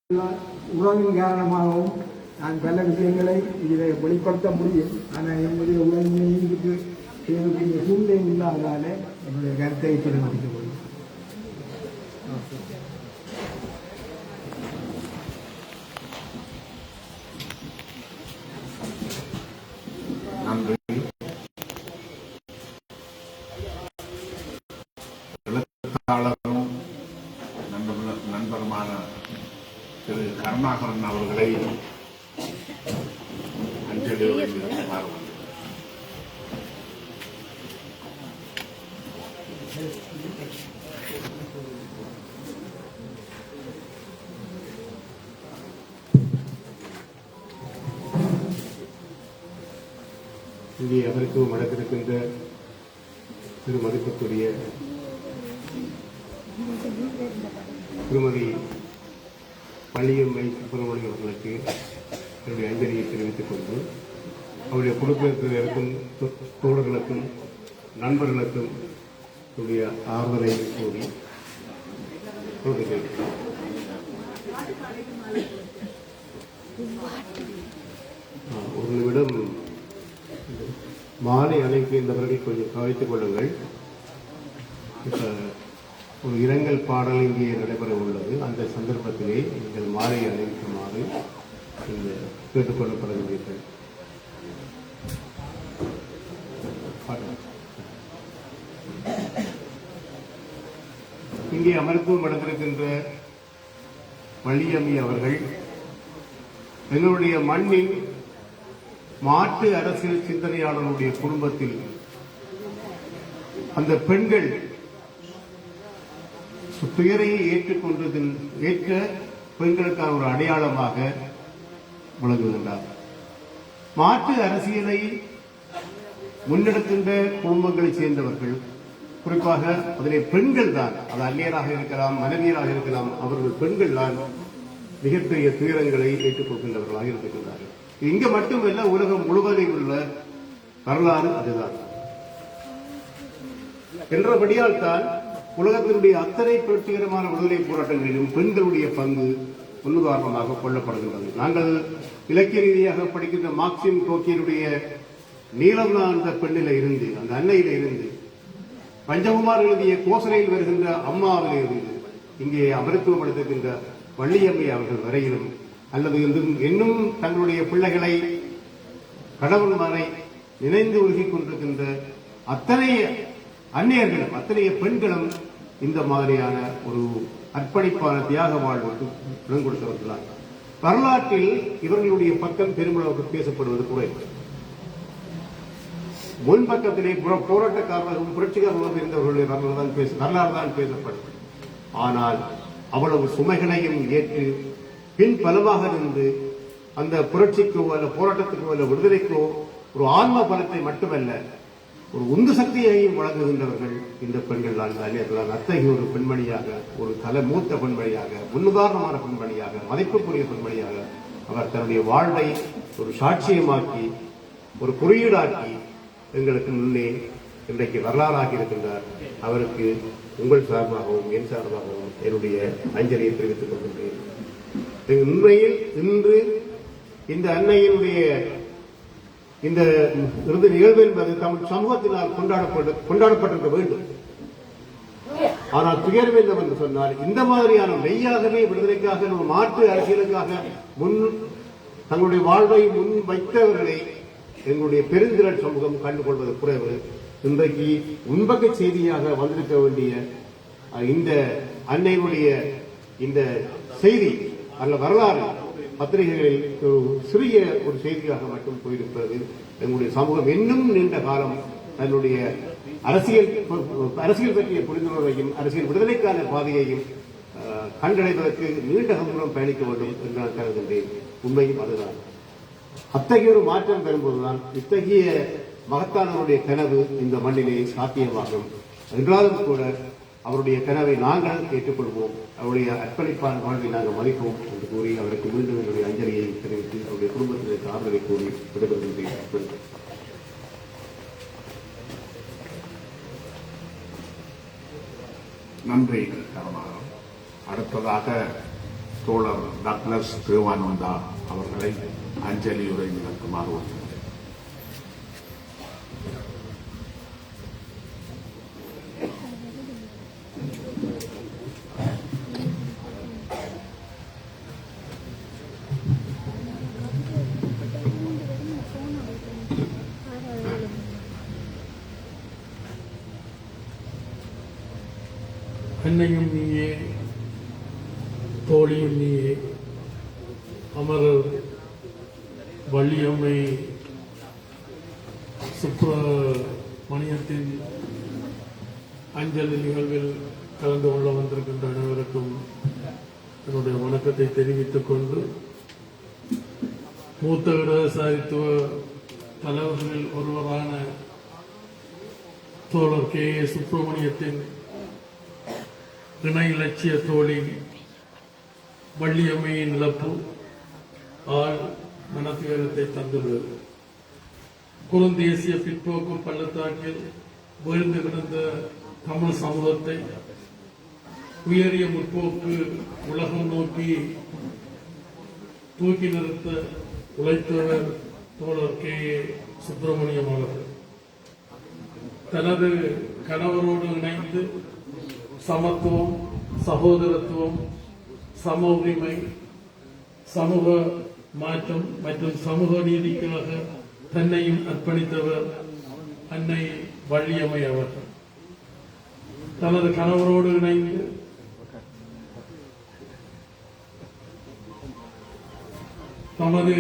உறவின் காரணமாகவும் நான் பல விஷயங்களை இதை வெளிப்படுத்த முடியும். ஆனால் என்னுடைய உறவினையும் இதுக்கு செய்யக்கூடிய சூழ்நிலை இல்லாததால என்னுடைய கருத்தை இப்படி முடிக்க முடியும். நண்பருமான திரு கருணாகரன் அவர்களை அஞ்சலி இங்கே அவருக்கு வழக்கிருக்கின்ற திரு மதிப்புக்குரிய திருமதி பள்ளியம்மை சுப்பிரமணியம் அவர்களுக்கு என்னுடைய அஞ்சலியை தெரிவித்துக் கொண்டு அவருடைய குடும்பத்தில் இருக்கும் தோழர்களுக்கும் நண்பர்களுக்கும் என்னுடைய ஆறுதலை கூறி ஒரு நிமிடம் மாலை அழைக்கின்றவர்கள் கொஞ்சம் கவனித்துக் கொள்ளுங்கள். ஒரு இரங்கல் பாடல் இங்கே நடைபெற உள்ளது. அந்த சந்தர்ப்பத்திலே நீங்கள் மாலை அணிவிக்குமாறு கேட்டுக்கொள்ளப்படுகிறீர்கள். இங்கே அமர்த்துவம் நடந்திருக்கின்ற வள்ளியம்மி அவர்கள் எங்களுடைய மண்ணின் மாற்று அரசியல் சிந்தனையாளர்களுடைய குடும்பத்தில் அந்த பெண்கள் துயரையை ஏற்ற பெண்களுக்கான ஒரு அடையாளமாக விளங்குகின்றார். மாற்று அரசியலை முன்னெடுக்கின்ற குடும்பங்களைச் சேர்ந்தவர்கள், குறிப்பாக அதிலே பெண்கள் தான், அது அந்நியராக இருக்கலாம், மனைவியராக இருக்கலாம், அவர்கள் பெண்கள் தான் மிகப்பெரிய துயரங்களை ஏற்றுக்கொள்கின்றவர்களாக இருக்கின்றார்கள். இங்கு மட்டுமல்ல, உலகம் முழுவதும் உள்ள வரலாறு அதுதான் என்றபடியால் தான் உலகத்தினுடைய அத்தனை புரட்சிகரமான விடுதலை போராட்டங்களிலும் பெண்களுடைய பங்கு முன்னுதாரணமாக கொள்ளப்படுகின்றது. நாங்கள் இலக்கிய ரீதியாக படிக்கின்ற மார்க்சிம் கோக்கியனுடைய நீலம் அந்த பெண்ணில இருந்து, அந்த அன்னையில இருந்து, பஞ்சகுமார் எழுதிய கோசலையில் வருகின்ற அம்மாவில இருந்து, இங்கே அமர்த்துவப்படுத்துகின்ற வள்ளியம்மை அவர்கள் வரையிலும், அல்லது இன்னும் தங்களுடைய பிள்ளைகளை கடவுள்மாரை நினைந்து உருகிக் கொண்டிருக்கின்ற அத்தனை அன்னையர்களும் அத்தனைய பெண்களும் இந்த மாதிரியான ஒரு அர்ப்பணிப்பான தியாக வாழ்வுக்கு இடம் கொடுத்தவர்களால் வரலாற்றில் இவர்களுடைய பக்கம் பெருமளவுக்கு பேசப்படுவது குறைவு. முன்பக்கத்திலே போராட்டக்காரர்களும் புரட்சிகரமாக இருந்தவர்களுடைய வரலாறு தான் பேசப்படும். ஆனால் அவ்வளவு சுமைகளையும் ஏற்று பின் பலமாக இருந்து அந்த புரட்சிக்கோ அல்ல போராட்டத்துக்கோ அல்ல விடுதலைக்கோ ஒரு ஆன்ம பலத்தை மட்டுமல்ல, ஒரு உந்து சக்தியையும் வழங்குகின்றவர்கள் இந்த பெண்கள் தான். அத்தகைய ஒரு பெண்மணியாக, ஒரு மூத்த பெண்மணியாக, முன்னுதாரணமான பெண்மணியாக, மதிப்புக்குரிய பெண்மணியாக அவர் தன்னுடைய வாழ்வை ஒரு சாட்சியமாக்கி, ஒரு குறியீடாக்கி எங்களுக்கு முன்னே இன்றைக்கு வரலாறாகி இருக்கின்றார். அவருக்கு உங்கள் சார்பாகவும் என் சார்பாகவும் என்னுடைய அஞ்சலியை தெரிவித்துக் கொள்கின்றேன். உண்மையில் இன்று இந்த அன்னையினுடைய இந்த இறுதி நிகழ்வு என்பது தமிழ் சமூகத்தினால் கொண்டாடப்பட்டிருக்க வேண்டும். ஆனால் துயரம் என்னவென்று சொன்னால், இந்த மாதிரியான மெய்யாகவே விடுதலைக்காக, மாற்று அரசியலுக்காக தங்களுடைய வாழ்வை முன் வைத்தவர்களை எங்களுடைய பெருந்திரள் சமூகம் கண்டுகொள்வது குறைவு. இன்றைக்கு உண்பக்க செய்தியாக வந்திருக்க வேண்டிய இந்த அன்னையுடைய இந்த செய்தி அல்ல வரலாறு பத்திரிகைகளில் ஒரு சிறிய ஒரு செய்தியாக மட்டும் போயிருக்கிறது. எங்களுடைய சமூகம் இன்னும் நீண்ட காலம் தன்னுடைய அரசியல் பற்றிய புரிந்துணர்வையும் அரசியல் விடுதலைக்கான பாதையையும் கண்டடைவதற்கு நீண்ட தூரம் பயணிக்க வேண்டும் என்று நான் கருதுகின்றேன். உண்மையும் அதுதான். அத்தகைய ஒரு மாற்றம் பெறும்போதுதான் இத்தகைய மகத்தானவருடைய கனவு இந்த மண்ணிலே சாத்தியமாகும். என்றாலும் கூட அவருடைய கனவை நாங்கள் ஏற்றுக்கொள்வோம், அவருடைய அர்ப்பணிப்பான வாழ்வை நாங்கள் மதிப்போம் என்று கூறி அவருக்கு மீண்டும் என்னுடைய அஞ்சலியை தெரிவித்து அவருடைய குடும்பத்திற்கு ஆறுதலை கூறி விடைபெறுகின்றேன். நன்றி கருணாகரன். அடுத்ததாக தோழர் டாக்டர் தேவானந்தா அவர்களை அஞ்சலி உரை நிகழ்த்துமாறு வருகிறேன். அன்னையும் நீயே தோழியும் நீயே அமரர் வள்ளியம்மை சுப்பிரமணியத்தின் அஞ்சலி நிகழ்வில் கலந்து கொள்ள வந்திருக்கின்ற அனைவருக்கும் என்னுடைய வணக்கத்தை தெரிவித்துக் கொண்டு மூத்த இடதுசாரித்துவ தலைவர்களில் ஒருவரான தோழர் கே ஏ சுப்பிரமணியத்தின் இணை இலட்சிய தோழி வள்ளியம்மையின் இழப்பு ஆள் மனத்துயரத்தை தந்துள்ளது. குறுந்தேசிய பிற்போக்கு பள்ளத்தாக்கில் வீழ்ந்து கிடந்த தமிழ் சமூகத்தை உயரிய முற்போக்கு உலகம் நோக்கி தூக்கி நிறுத்த உழைத்தவர் தோழர் கே ஏ சுப்பிரமணியம் அவர்கள் தனது கணவரோடு இணைந்து சமத்துவம், சகோதரத்துவம், சம உரிமை, சமூக மாற்றம் மற்றும் சமூக நீதிக்காக தன்னையும் அர்ப்பணித்தவர் அன்னை வள்ளியம்மை அவர்கள். தனது கணவரோடு இணைந்து தமது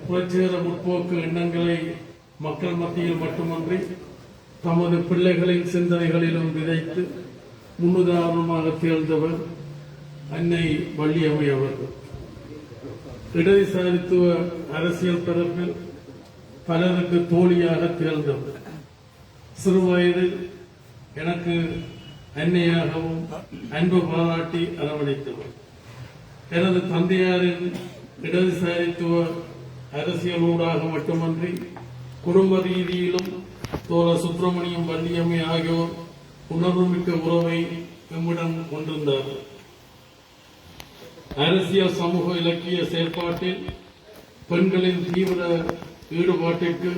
புரட்சிகர முற்போக்கு எண்ணங்களை மக்கள் மத்தியில் மட்டுமன்றி தமது பிள்ளைகளின் சிந்தனைகளிலும் விதைத்து முன்னுதாரணமாக திகழ்ந்தவர் அன்னை வள்ளியம்மை அவர்கள். இடதுசாரித்துவ அரசியல் தரப்பில் பலருக்கு தோழியாக திகழ்ந்தவர். சிறுவயதில் எனக்கு அன்னையாகவும் அன்பு பாராட்டி அரவணைத்தவர். எனது தந்தையாரின் இடதுசாரித்துவ அரசியலூடாக மட்டுமன்றி குடும்ப ரீதியிலும் தோழர் சுப்பிரமணியம் வள்ளியம்மை ஆகியோர் உணர்வுமிக்க உறவை நம்மிடம் கொண்டிருந்தார். அரசியல் சமூக இலக்கிய செயற்பாட்டில் பெண்களின் தீவிர ஈடுபாட்டிற்கு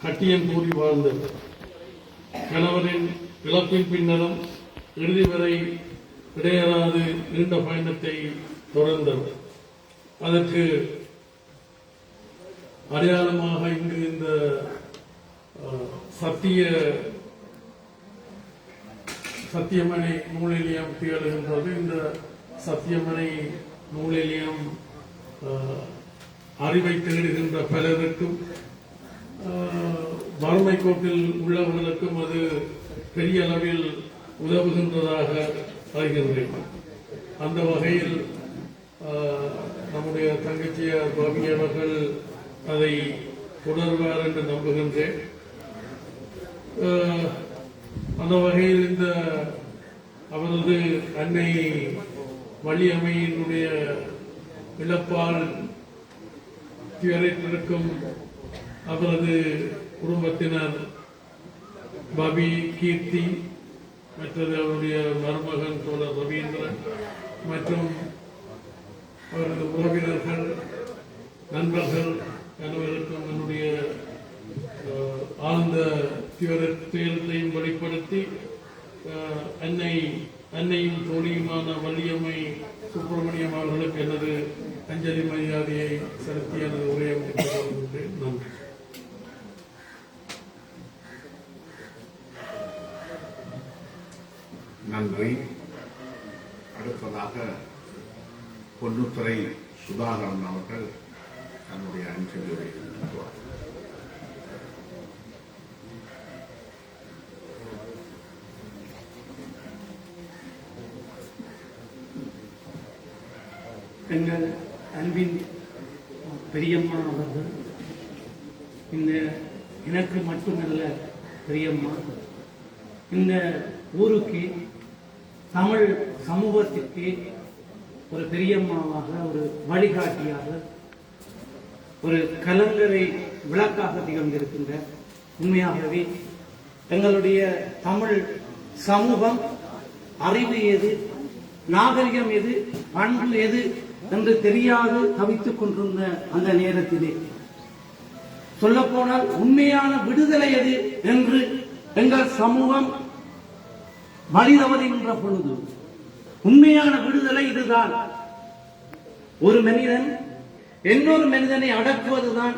கட்டியம் கூறி வாழ்ந்தவர். கணவரின் இழப்பின் பின்னரும் இறுதி வரை இடையறாது நீண்ட பயணத்தை தொடர்ந்தவர். அதற்கு அடையாளமாக இங்கு இந்த சத்தியமனை நூலிலியம் திகழ்கின்றது. இந்த சத்தியமனை நூலிலியம் அறிவை தேடுகின்ற பலருக்கும் வறுமை கோட்டில் உள்ளவர்களுக்கும் அது பெரிய அளவில் உதவுகின்றதாக அறிகின்றேன். அந்த வகையில் நம்முடைய தங்கச்சியார் பாபி அவர்கள் அதை தொடர்வார் என்று நம்புகின்றேன். அந்த வகையில் இந்த அவரது அன்னை வள்ளியம்மையினுடைய இழப்பால் துயரித்திருக்கும் அவரது குடும்பத்தினர் பாபி, கீர்த்தி, மற்றது அவருடைய மருமகன் தோழர் ரவீந்திரன் மற்றும் அவரது உறவினர்கள், நண்பர்கள் அனைவருக்கும் என்னுடைய ஆழ்ந்த துயரத்தையும் வெளிப்படுத்தி அன்னையும் தோழியுமான வள்ளியம்மை சுப்பிரமணியம் அவர்களுக்கு எனது அஞ்சலி மரியாதையை செலுத்தி எனது உரையை முடித்துக் கொள்கின்றேன். நன்றி. நன்றி. அடுத்ததாக பொன்னுத்துறை சுதாகரன் அவர்கள் தன்னுடைய அஞ்சலி உரையை நடத்துவார். எங்கள் அன்பின் பெரியம்மா அவர்கள் இந்த எனக்கு மட்டுமல்ல பெரியம்மா, இந்த ஊருக்கு தமிழ் சமூகத்திற்கு ஒரு பெரியம்மாவாக, ஒரு வழிகாட்டியாக, ஒரு கலங்கரை விளக்காக திகழ்ந்திருக்கின்ற உண்மையாகவே எங்களுடைய தமிழ் சமூகம் அறிவு எது, நாகரிகம் எது, பண்பு எது என்று தெரியாது தவித்துக் கொண்டிருந்த அந்த நேரத்திலே சொல்லப்போனால் உண்மையான விடுதலை எது என்று எங்கள் சமூகம் வழிதவறுகின்ற பொழுது உண்மையான விடுதலை இதுதான். ஒரு மனிதன் இன்னொரு மனிதனை அடக்குவதுதான்,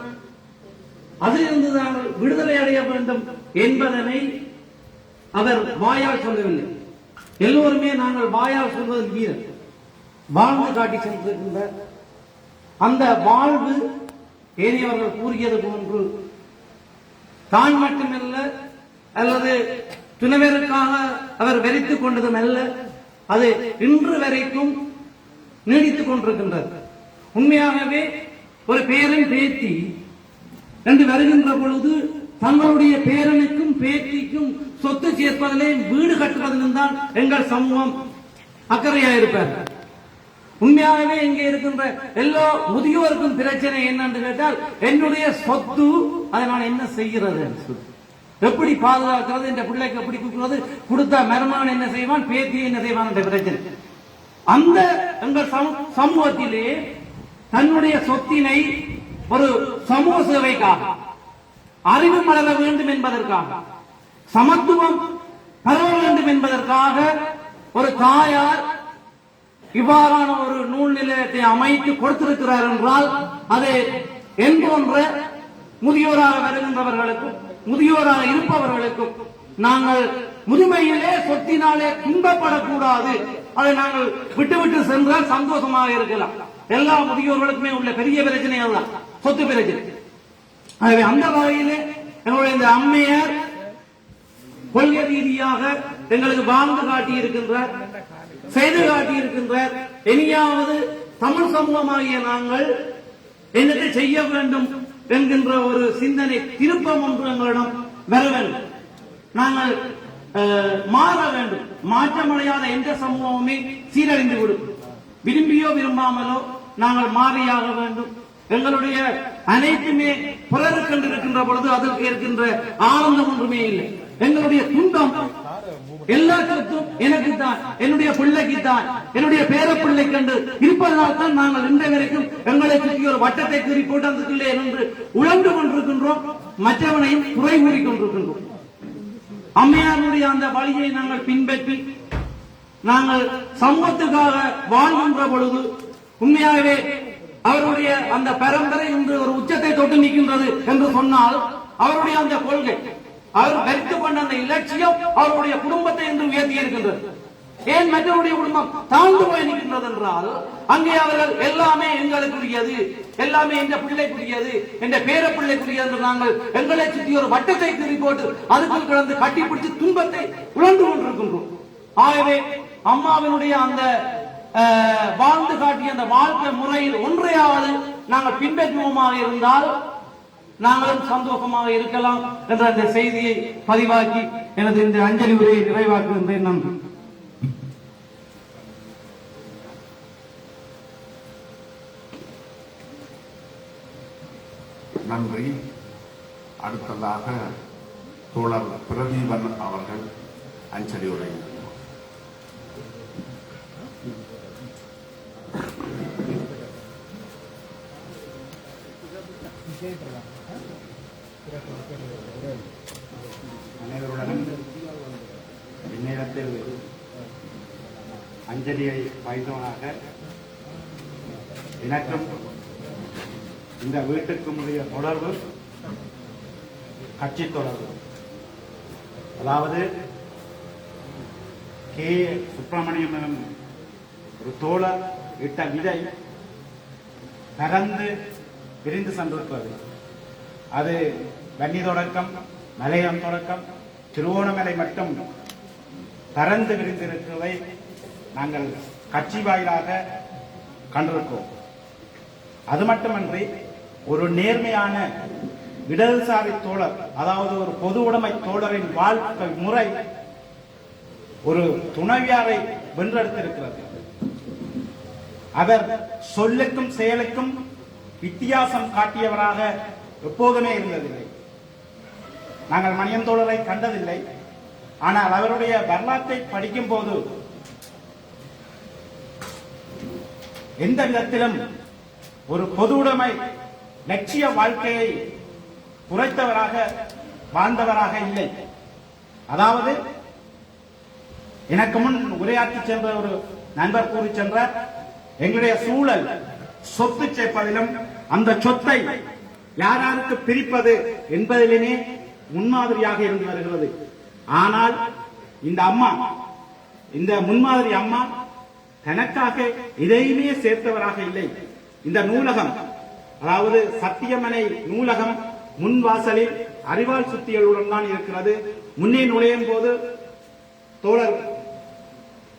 அதிலிருந்துதான் விடுதலை அடைய வேண்டும் என்பதனை அவர் வாயால் சொல்லவில்லை. எல்லோருமே நாங்கள் வாயால் சொல்வது வீரர், வாழ்ந்து காட்டி சென்றிருக்கின்ற அந்த வாழ்வு ஏனையவர்கள் கூறியது போன்று தான் மட்டுமல்ல, அல்லது துணைவருக்காக அவர் வெறித்துக் கொண்டதும் அல்ல, அது இன்று வரைக்கும் நீடித்துக் கொண்டிருக்கின்றது. உண்மையாகவே ஒரு பேரன் பேத்தி என்று வருகின்ற பொழுது தங்களுடைய பேரனுக்கும் பேத்திக்கும் சொத்து சேர்ப்பதிலே வீடு கட்டுவதிலும் தான் எங்கள் சமூகம் அக்கறையாயிருப்பார். உண்மையாகவே இங்கே இருக்கின்ற எல்லா முதியோருக்கும் பிரச்சனை என்னன்னு கேட்டால், என்னுடைய சொத்து அதை நான் என்ன செய்கிறது, எப்படி பாதுகாக்கிறது, இந்த பிள்ளைக்கு எப்படி கொடுக்கிறது, கொடுத்த மருமகன் என்ன செய்வான், பேத்தி என்ன செய்வான் என்ற பிரச்சனை. அந்த எங்கள் சமூகத்திலே தன்னுடைய சொத்தினை ஒரு சமூக சேவைக்காக, அறிவு மலர வேண்டும் என்பதற்காக, சமத்துவம் பரவ வேண்டும் என்பதற்காக ஒரு தாயார் இவ்வாறான ஒரு நூல் நிலையத்தை அமைத்து கொடுத்திருக்கிறார் என்றால், அது என் போன்ற முதியோராக வருகின்றவர்களுக்கும் முதியோராக இருப்பவர்களுக்கும் நாங்கள் முதுமையிலே சொத்தினாலே துன்பப்படக்கூடாது, அதை நாங்கள் விட்டுவிட்டு சென்றால் சந்தோஷமாக இருக்கலாம். எல்லா முதியோர்களுக்குமே உள்ள பெரிய பிரச்சனை அதுதான், சொத்து பிரச்சனை. ஆகவே அந்த வகையிலே எங்களுடைய இந்த அம்மையார் கொள்கை ரீதியாக எங்களுக்கு வாழ்ந்து காட்டி இருக்கின்றார், செய்து காட்டி இருக்கின்றார். இனியாவது தமிழ் சமூகமாகிய நாங்கள் என்னத்தை செய்ய வேண்டும் என்கின்ற ஒரு சிந்தனை திருப்பம் ஒன்று எங்களிடம் வர வேண்டும். நாங்கள் மாற வேண்டும். மாற்றமடையாத எந்த சமூகமுமே சீரழிந்து விடும். விரும்பியோ விரும்பாமலோ நாங்கள் மாறியாக வேண்டும். எங்களுடைய அனைத்துமே பிறருக்கு இருக்கின்ற பொழுது அதற்கு இருக்கின்ற ஆனந்தம் ஒன்றுமே இல்லை. எங்களுடைய துன்பம் எல்லாத்துக்கும் எனக்குத்தான், என்னுடைய பிள்ளைக்குத்தான், என்னுடைய பேர பிள்ளை கண்டு இருப்பதனால் தான் நாங்கள் இன்றைய வரைக்கும் எங்களை சுற்றி ஒரு வட்டத்தை கூறி போட்டு அதுக்குள்ளே என்று உழந்து கொண்டிருக்கின்றோம், மற்றவனையும் குறை கூறிக் கொண்டிருக்கின்றோம். அம்மையாருடைய அந்த வழியை நாங்கள் பின்பற்றி நாங்கள் சமூகத்துக்காக வாழ்கின்ற பொழுது உண்மையாகவே அவருடைய அந்த பரம்பரை இன்று ஒரு உச்சத்தை தொட்டு நிற்கின்றது என்று சொன்னால், அவருடைய அந்த கொள்கை, அவர் வரித்துக் கொண்ட அந்த இலட்சியம் அவருடைய குடும்பத்தை என்று உயர்த்தி இருக்கின்றது. ஏன் மற்றவருடைய குடும்பம் தாழ்ந்து போய் நிற்கின்றது என்றால், அங்கே அவர்கள் எல்லாமே எங்களுக்குரியது, எல்லாமே என்ற பிள்ளைக்குரியது, என்ற பேர பிள்ளைக்குரியது என்று நாங்கள் எங்களை சுற்றி ஒரு வட்டத்தை திருப்பி போட்டு அதுக்குள் கிடந்து கட்டிப்பிடித்து துன்பத்தை உழந்து கொண்டிருக்கின்றோம். ஆகவே அம்மாவினுடைய அந்த வாழ்ந்து காட்டிய அந்த வாழ்க்கை முறையில் ஒன்றையாவது நாங்கள் பின்பற்றுவோமாக இருந்தால் நாங்களும் சந்தோஷமாக இருக்கலாம் என்ற அந்த செய்தியை பதிவாக்கி எனது இந்த அஞ்சலி உரையை நிறைவாக்குகின்றேன். நன்றி. நன்றி. அடுத்ததாக தோழர் பிரதீபன் அவர்கள் அஞ்சலி உரை. அனைவருடனும் இந்நேரத்தில் அஞ்சலியை வைத்தவனாக எனக்கும் இந்த வீட்டுக்கும் உடைய தொடர்பு கட்சி தொடர்பு. அதாவது கே சுப்பிரமணியம் எனும் ஒரு தோழர் இட்ட விதை பறந்து விரிந்து சென்றிருப்பது. அது வன்னி தொடக்கம், மலையம் தொடக்கம், திருவோணமலை மட்டும் பறந்து விரிந்திருக்கிறதை நாங்கள் கட்சி வாயிலாக கண்டிருக்கிறோம். அது மட்டுமன்றி ஒரு நேர்மையான இடதுசாரி தோழர், அதாவது ஒரு பொது உடைமை தோழரின் வாழ்க்கை முறை ஒரு துணைவியாரை வென்றெடுத்திருக்கிறது. அவர் சொல்லுக்கும் செயலுக்கும் வித்தியாசம் காட்டியவராக எப்போதுமே இருந்ததில்லை. நாங்கள் மணியன் தோழரை கண்டதில்லை. ஆனால் அவருடைய வரலாற்றை படிக்கும் போது எந்த விதத்திலும் ஒரு பொதுவுடைமை லட்சிய வாழ்க்கையை குறைத்தவராக வாழ்ந்தவராக இல்லை. அதாவது எனக்கு முன் உரையாற்றி சென்ற ஒரு நண்பர் கூறி சென்றார், எங்களுடைய சூழல் சொத்து சேர்ப்பதிலும் அந்த சொத்தை யாராருக்கு பிரிப்பது என்பதிலே முன்மாதிரியாக இருந்து வருகிறது. ஆனால் இந்த அம்மா, இந்த முன்மாதிரி அம்மா தனக்காக இதையுமே சேர்த்தவராக இல்லை. இந்த நூலகம், அதாவது சத்தியமனை நூலகம் முன்வாசலில் அறிவால் சுத்திகளுடன் தான் இருக்கிறது. முன்னே நுழையும் போது தோழர்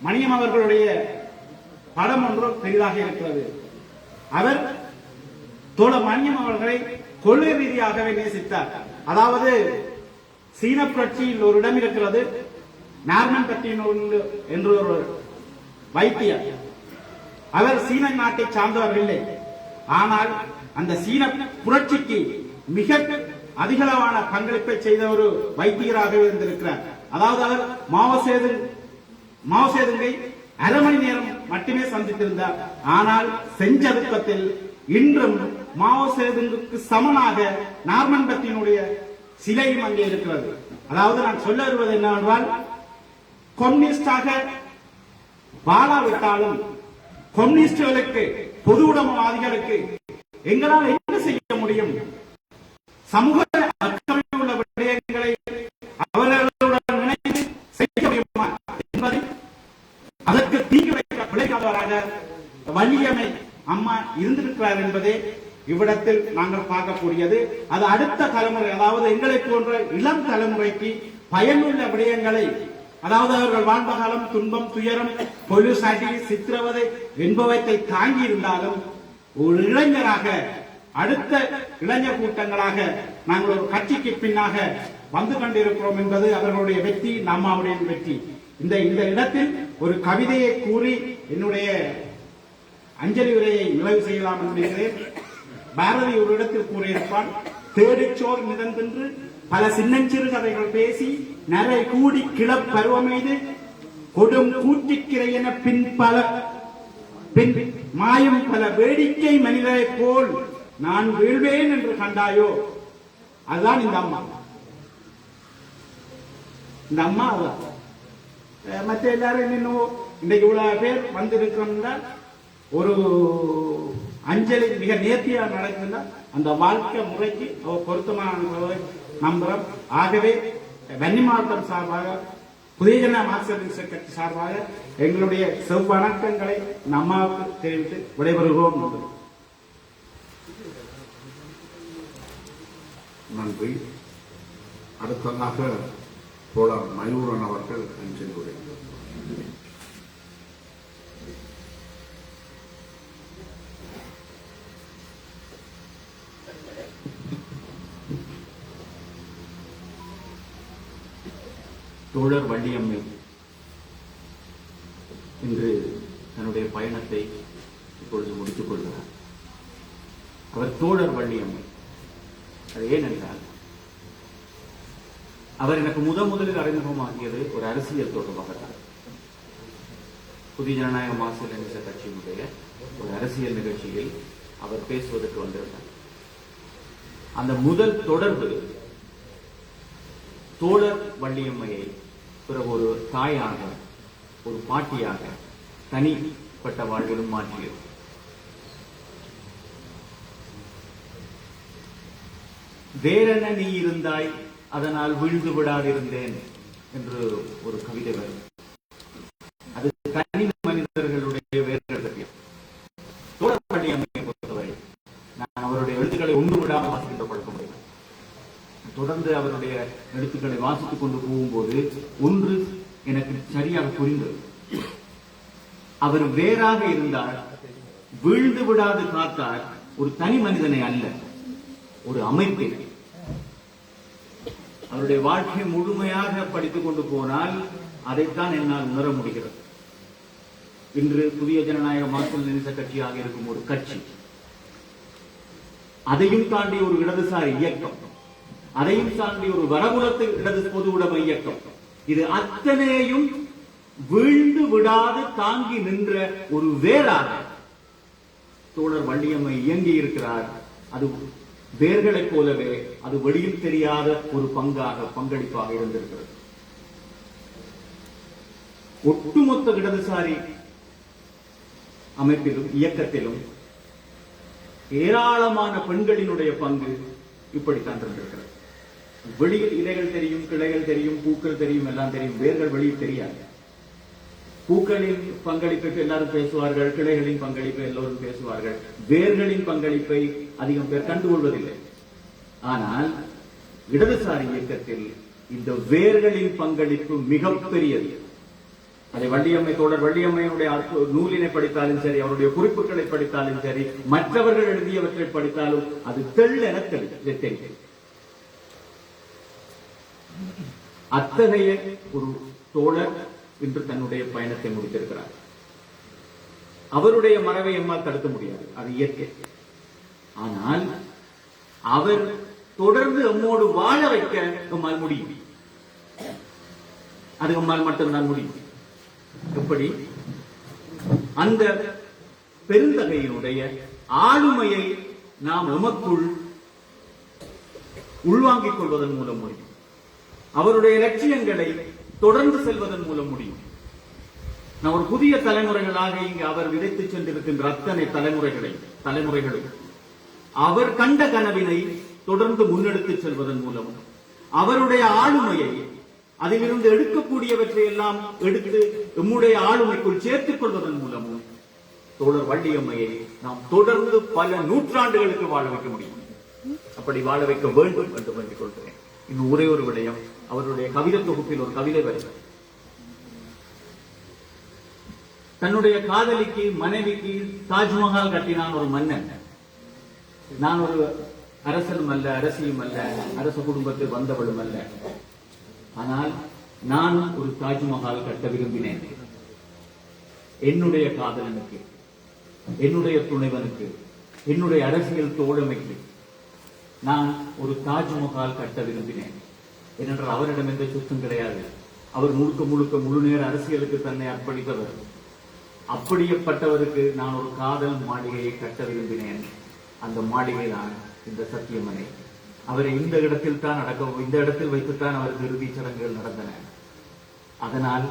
மணியம் அவர்களுடைய படம் ஒன்று பெரிதாக இருக்கிறது. அவர் தோழர் மணியம் அவர்களை கொள்கை ரீதியாகவே நேசித்தார். அதாவது சீன புரட்சியில் ஒரு இடம் இருக்கிறது, நார்மன் பற்றினோர் என்று ஒரு வைத்தியர். அவர் சீன நாட்டை சார்ந்தவர் இல்லை. ஆனால் அந்த சீன புரட்சிக்கு மிக அதிகளவான பங்களிப்பை செய்த ஒரு வைத்தியராகவே இருந்திருக்கிறார். அதாவது அவர் மாவோசேதுங்கை அரை மணி நேரம் மட்டுமே சந்தித்திருந்தார். ஆனால் செஞ்சதுக்கத்தில் இன்றும் மாவோசேதுங்குக்கு சமனாக நார்மன் பத்தினுடைய சிலையும் அங்கே இருக்கிறது. அதாவது நான் சொல்ல வருவது என்னவென்றால், கம்யூனிஸ்டாக வாழாவிட்டாலும் கம்யூனிஸ்டுகளுக்கு, பொது உடைமைவாதிகளுக்கு எங்களால் என்ன செய்ய முடியும்? சமூக அக்கறை உள்ள விடயங்களை அவர்களுடன் நினைத்து செய்ய முடியுமா என்பதை அதற்கு தீங்கு வைக்க விளையாதவராக வள்ளியம்மை அம்மா இருந்திருக்கிறார் என்பதே இவ்விடத்தில் நாங்கள் பார்க்கக்கூடியது. அது அடுத்த தலைமுறை, அதாவது எங்களை போன்ற இளம் தலைமுறைக்கு பயனுள்ள விடயங்களை, அதாவது அவர்கள் வாழ்ந்த காலம் துன்பம், துயரம், பொலிசாட்டி, சித்திரவதை என்பவற்றை தாங்கி இருந்தாலும் ஒரு இளைஞராக, அடுத்த இளைஞர் கூட்டங்களாக நாங்கள் ஒரு கட்சிக்கு பின்னாக வந்து கொண்டிருக்கிறோம் என்பது அவர்களுடைய வெற்றி, நம்மாவுடைய வெற்றி. இந்த இடத்தில் ஒரு கவிதையை கூறி என்னுடைய அஞ்சலி உரையை நிறைவு செய்யலாம் என்று நினைக்கிறேன். பாரதி ஒரு இடத்தில் கூறியிருப்பான், தேடிச்சோர் மிதந்தென்று பல சின்னஞ்சிறு கதைகள் பேசி நரை கூடி கிளப் பருவமெய்து கொடும் கூட்டிக்கிறை என பின் மாயம் பல வேடிக்கை மனிதரை போல் நான் வீழ்வேன் என்று கண்டாயோ. அதுதான் இந்த அம்மா. இந்த அம்மா மற்ற எல்லாரும் இன்னும் இன்றைக்கு இவ்வளவு பேர் வந்திருக்கிறோம். ஒரு அஞ்சலி மிக நேர்த்தியா நடக்குதுன்னா அந்த வாழ்க்கை முறைக்கு பொருத்தமான நம்புறோம். ஆகவே வன்னி மாவட்டம் சார்பாக, புதிய ஜன மார்க்சிஸ்ட் கட்சி சார்பாக எங்களுடைய செவ்வணக்கங்களை நம்மாவுக்கு தெரிவித்து விடைபெறுகிறோம். நன்றி. அடுத்ததாக தோழர் மயூரன் அவர்கள் அஞ்சலி உரை. தோழர் வள்ளியம்மை இன்று தன்னுடைய பயணத்தை இப்பொழுது முடித்துக் கொள்கிறார். அவர் தோழர் வள்ளியம்மை. அது ஏனென்றால் அவர் எனக்கு முதலில் அறிமுகமாகியது ஒரு அரசியல் தொடர்பாகத்தான். புதிய ஜனநாயக மார்க்சிஸ்ட் கட்சியினுடைய ஒரு அரசியல் நிகழ்ச்சியில் அவர் பேசுவதற்கு வந்திருந்தார். அந்த முதல் தொடர்பு தோழர் வள்ளியம்மையை பிறகு ஒரு தாயாக, ஒரு பாட்டியாக, தனிப்பட்ட வாழ்விலும் மாற்றியது. வேறென்ன நீ இருந்தாய் அதனால் வீழ்ந்து விடாதிருந்தேன் என்று ஒரு கவிதை வரும். அது தனி மனிதர்களுடைய வேறுகள். தோழர் வள்ளியம்மையை பொறுத்தவரை நான் அவருடைய எழுத்துக்களை ஒன்று விடாமல் வாசிக்கின்ற பழக்க முடியும். தொடர்ந்து அவருடைய எழுத்துக்களை வாசித்துக் கொண்டு போகும்போது ஒன்று எனக்கு சரியாக புரிந்தது. அவர் வேறாக இருந்தால் வீழ்ந்து விடாது காத்தார் ஒரு தனி மனிதனை அல்ல, ஒரு அமைப்பை. அவருடைய வாழ்க்கையை முழுமையாக படித்துக் கொண்டு போனால் அதைத்தான் என்னால் உணர முடிகிறது. இன்று புதிய ஜனநாயக மார்க்சிஸ்ட் கட்சியாக இருக்கும் ஒரு கட்சி, அதையும் தாண்டி ஒரு இடதுசாரி இயக்கம், அதையும் தாண்டி ஒரு வடபுலத்து இடது பொது உடைமை இயக்கம், இது அத்தனையும் வீழ்ந்து விடாது தாங்கி நின்ற ஒரு வேறாக தோழர் வள்ளியம்மை இயங்கி இருக்கிறார். அது வேர்களைப் போலவே அது வெளியில் தெரியாத ஒரு பங்களிப்பாக இருந்திருக்கிறது. ஒட்டுமொத்த இடதுசாரி அமைப்பிலும் இயக்கத்திலும் ஏராளமான பெண்களினுடைய பங்கு இப்படித்தான் இருந்திருக்கிறது. வெளியில் இலைகள் தெரியும், கிளைகள் தெரியும், பூக்கள் தெரியும், எல்லாம் தெரியும். வேர்கள் வெளியில் தெரியாது. பூக்களின் பங்களிப்பை எல்லாரும் பேசுவார்கள், கிளைகளின் பங்களிப்பை எல்லோரும் பேசுவார்கள். வேர்களின் பங்களிப்பை அதிகம் பேர் கண்டுகொள்வதில்லை. ஆனால் இடதுசாரி இயக்கத்தில் இந்த வேர்களின் பங்களிப்பு மிகப்பெரியது. அதை தோழர் வள்ளியம்மையினுடைய நூலினை படித்தாலும் சரி, அவருடைய குறிப்புகளை படித்தாலும் சரி, மற்றவர்கள் எழுதியவற்றை படித்தாலும் அது தெள்ளென தெரியும். அத்தகைய ஒரு தோழர் இன்று தன்னுடைய பயணத்தை முடித்திருக்கிறார். அவருடைய மறைவை எம்மால் தடுக்க முடியாது, அது இயற்கை. ஆனால் அவர் தொடர்ந்து எம்மோடு வாழ வைக்க எம்மால் முடியும். அது எம்மால் மட்டும்தான் முடியும். எப்படி? அந்த பெருந்தகையினுடைய ஆளுமையை நாம் எமக்குள் உள்வாங்கிக் கொள்வதன் மூலம் முடியும். அவருடைய லட்சியங்களை தொடர்ந்து செல்வதன் மூலம் முடியும். நான் ஒரு புதிய தலைமுறைகளாக இங்கு அவர் விதைத்து சென்றிருக்கின்ற அத்தனை தலைமுறைகளை அவர் கண்ட கனவினை தொடர்ந்து முன்னெடுத்து செல்வதன் மூலம், அவருடைய ஆளுமையை அதிலிருந்து எடுக்கக்கூடியவற்றை எல்லாம் எடுத்து நம்முடைய ஆளுமைக்குள் சேர்த்துக் கொள்வதன் மூலமும் தோழர் வள்ளியம்மையை நாம் தொடர்ந்து பல நூற்றாண்டுகளுக்கு வாழ வைக்க முடியும். அப்படி வாழ வைக்க வேண்டும் என்று வேண்டிக் கொள்கிறேன். இன்னும் ஒரே ஒரு விடயம், அவருடைய கவிதை தொகுப்பில் ஒரு கவிதை வருகிறது. தன்னுடைய காதலிக்கு, மனைவிக்கு தாஜ்மஹால் கட்டினான் ஒரு மன்னன். நான் ஒரு அரசனும் அல்ல, அரசியும் அல்ல, அரச குடும்பத்தில் வந்தவளும் அல்ல. ஆனால் நான் ஒரு தாஜ்மஹால் கட்ட விரும்பினேன். என்னுடைய காதலனுக்கு, என்னுடைய துணைவனுக்கு, என்னுடைய அரசியல் தோழமைக்கு நான் ஒரு தாஜ்மஹால் கட்ட விரும்பினேன். ஏனென்றால் அவரிடம் எந்த சொத்தும் கிடையாது. அவர் முழுக்க முழு நேர அரசியலுக்கு தன்னை அர்ப்பணித்தவர். அப்படிப்பட்டவருக்கு நான் ஒரு காதல் மாளிகையை கட்ட விரும்பினேன். அந்த மாளிகை தான் இந்த சத்தியமனை. அவரை இந்த இடத்தில் வைத்துத்தான் அவருக்கு இறுதிச் சடங்குகள் நடந்தன. அதனால்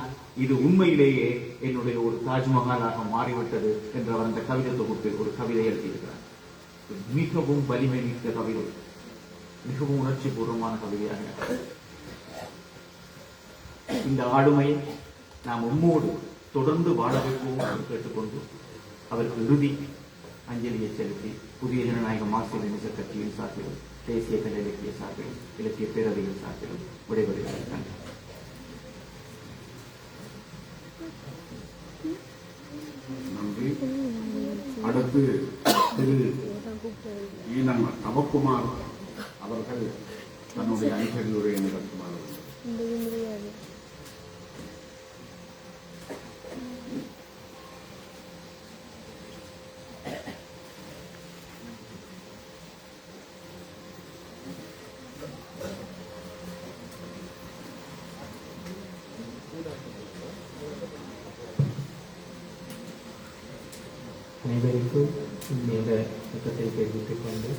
இது உண்மையிலேயே என்னுடைய ஒரு தாஜ்மஹாலாக மாறிவிட்டது என்று அவர் அந்த கவிதை தொகுப்பில் ஒரு கவிதை எழுதியிருக்கிறார். மிகவும் வலிமை மிக்க கவிதை, மிகவும் உணர்ச்சி பூர்வமான கவிதையாக. இந்த ஆளுமையை நாம் உம்மோடு தொடர்ந்து வாழ வைப்போம் என்று கேட்டுக்கொண்டு அவருக்கு இறுதி அஞ்சலியை செலுத்தி புதிய ஜனநாயக மார்க்சிய லெனினிச கட்சியின் சார்பிலும், தேசிய கலை இலக்கிய சார்பிலும், இலக்கிய பேரவையின் சார்பிலும் விடைபெறுகிறேன். நன்றி. அடுத்து திரு ஈனம் நவகுமார் அவர்கள் தன்னுடைய அஞ்சலி உரையை நிகழ்த்துமாறு. அனைவருக்கும் இந்த சட்டத்தை தெரிவித்துக் கொண்டு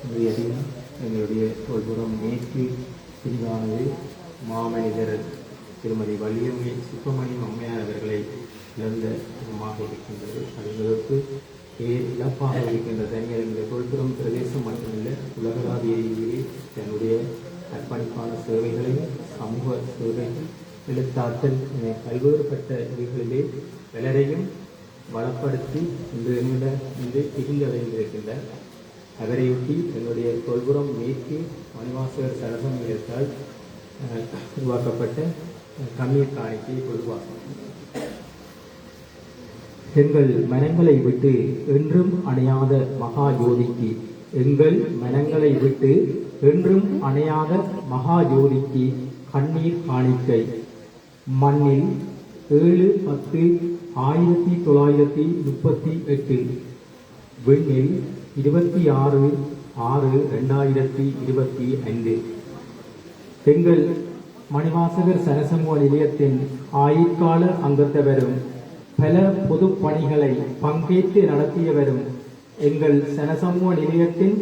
இன்றைய தினம் எங்களுடைய தொல்புரம் மேற்கு பிரிவானது மாமனிதர் திருமதி வள்ளியம்மை சுப்பிரமணியம் அம்மையார் அவர்களை இழந்த தினமாக இருக்கின்றது. அவர்களுக்கு இழப்பாக இருக்கின்ற தனியார் இந்த தொல்புரம் பிரதேசம் மட்டுமல்ல, உலகளாவிய ரீதியிலே தன்னுடைய அர்ப்பணிப்பான சேவைகளையும் சமூக சேவைகள், எழுத்தாற்றல் என பல்வேறுபட்ட வகைகளிலே பலரையும் வளப்படுத்தி இன்று திகழ்ந்திருக்கின்றார். அவரையொட்டி என்னுடைய தொல்புரம் மேற்கு மணிவாசகர் சரசம் நிலையத்தால் உருவாக்கப்பட்ட கண்ணீர் காணிக்கை பொதுவாகும். எங்கள் மனங்களை விட்டு என்றும் அணையாத மகா ஜோதிக்கு, எங்கள் மனங்களை விட்டு என்றும் அணையாத மகா ஜோதிக்கு கண்ணீர் காணிக்கை. மண்ணில் 7/10/1938, விண்ணில் 26/6/2025. எங்கள் மணிவாசகர் சனசமூக நிலையத்தின் ஆயுட்கால அங்கத்தவரும் பல பொது பணிகளை பங்கேற்று நடத்தியவரும் எங்கள் சனசமூக நிலையத்தின்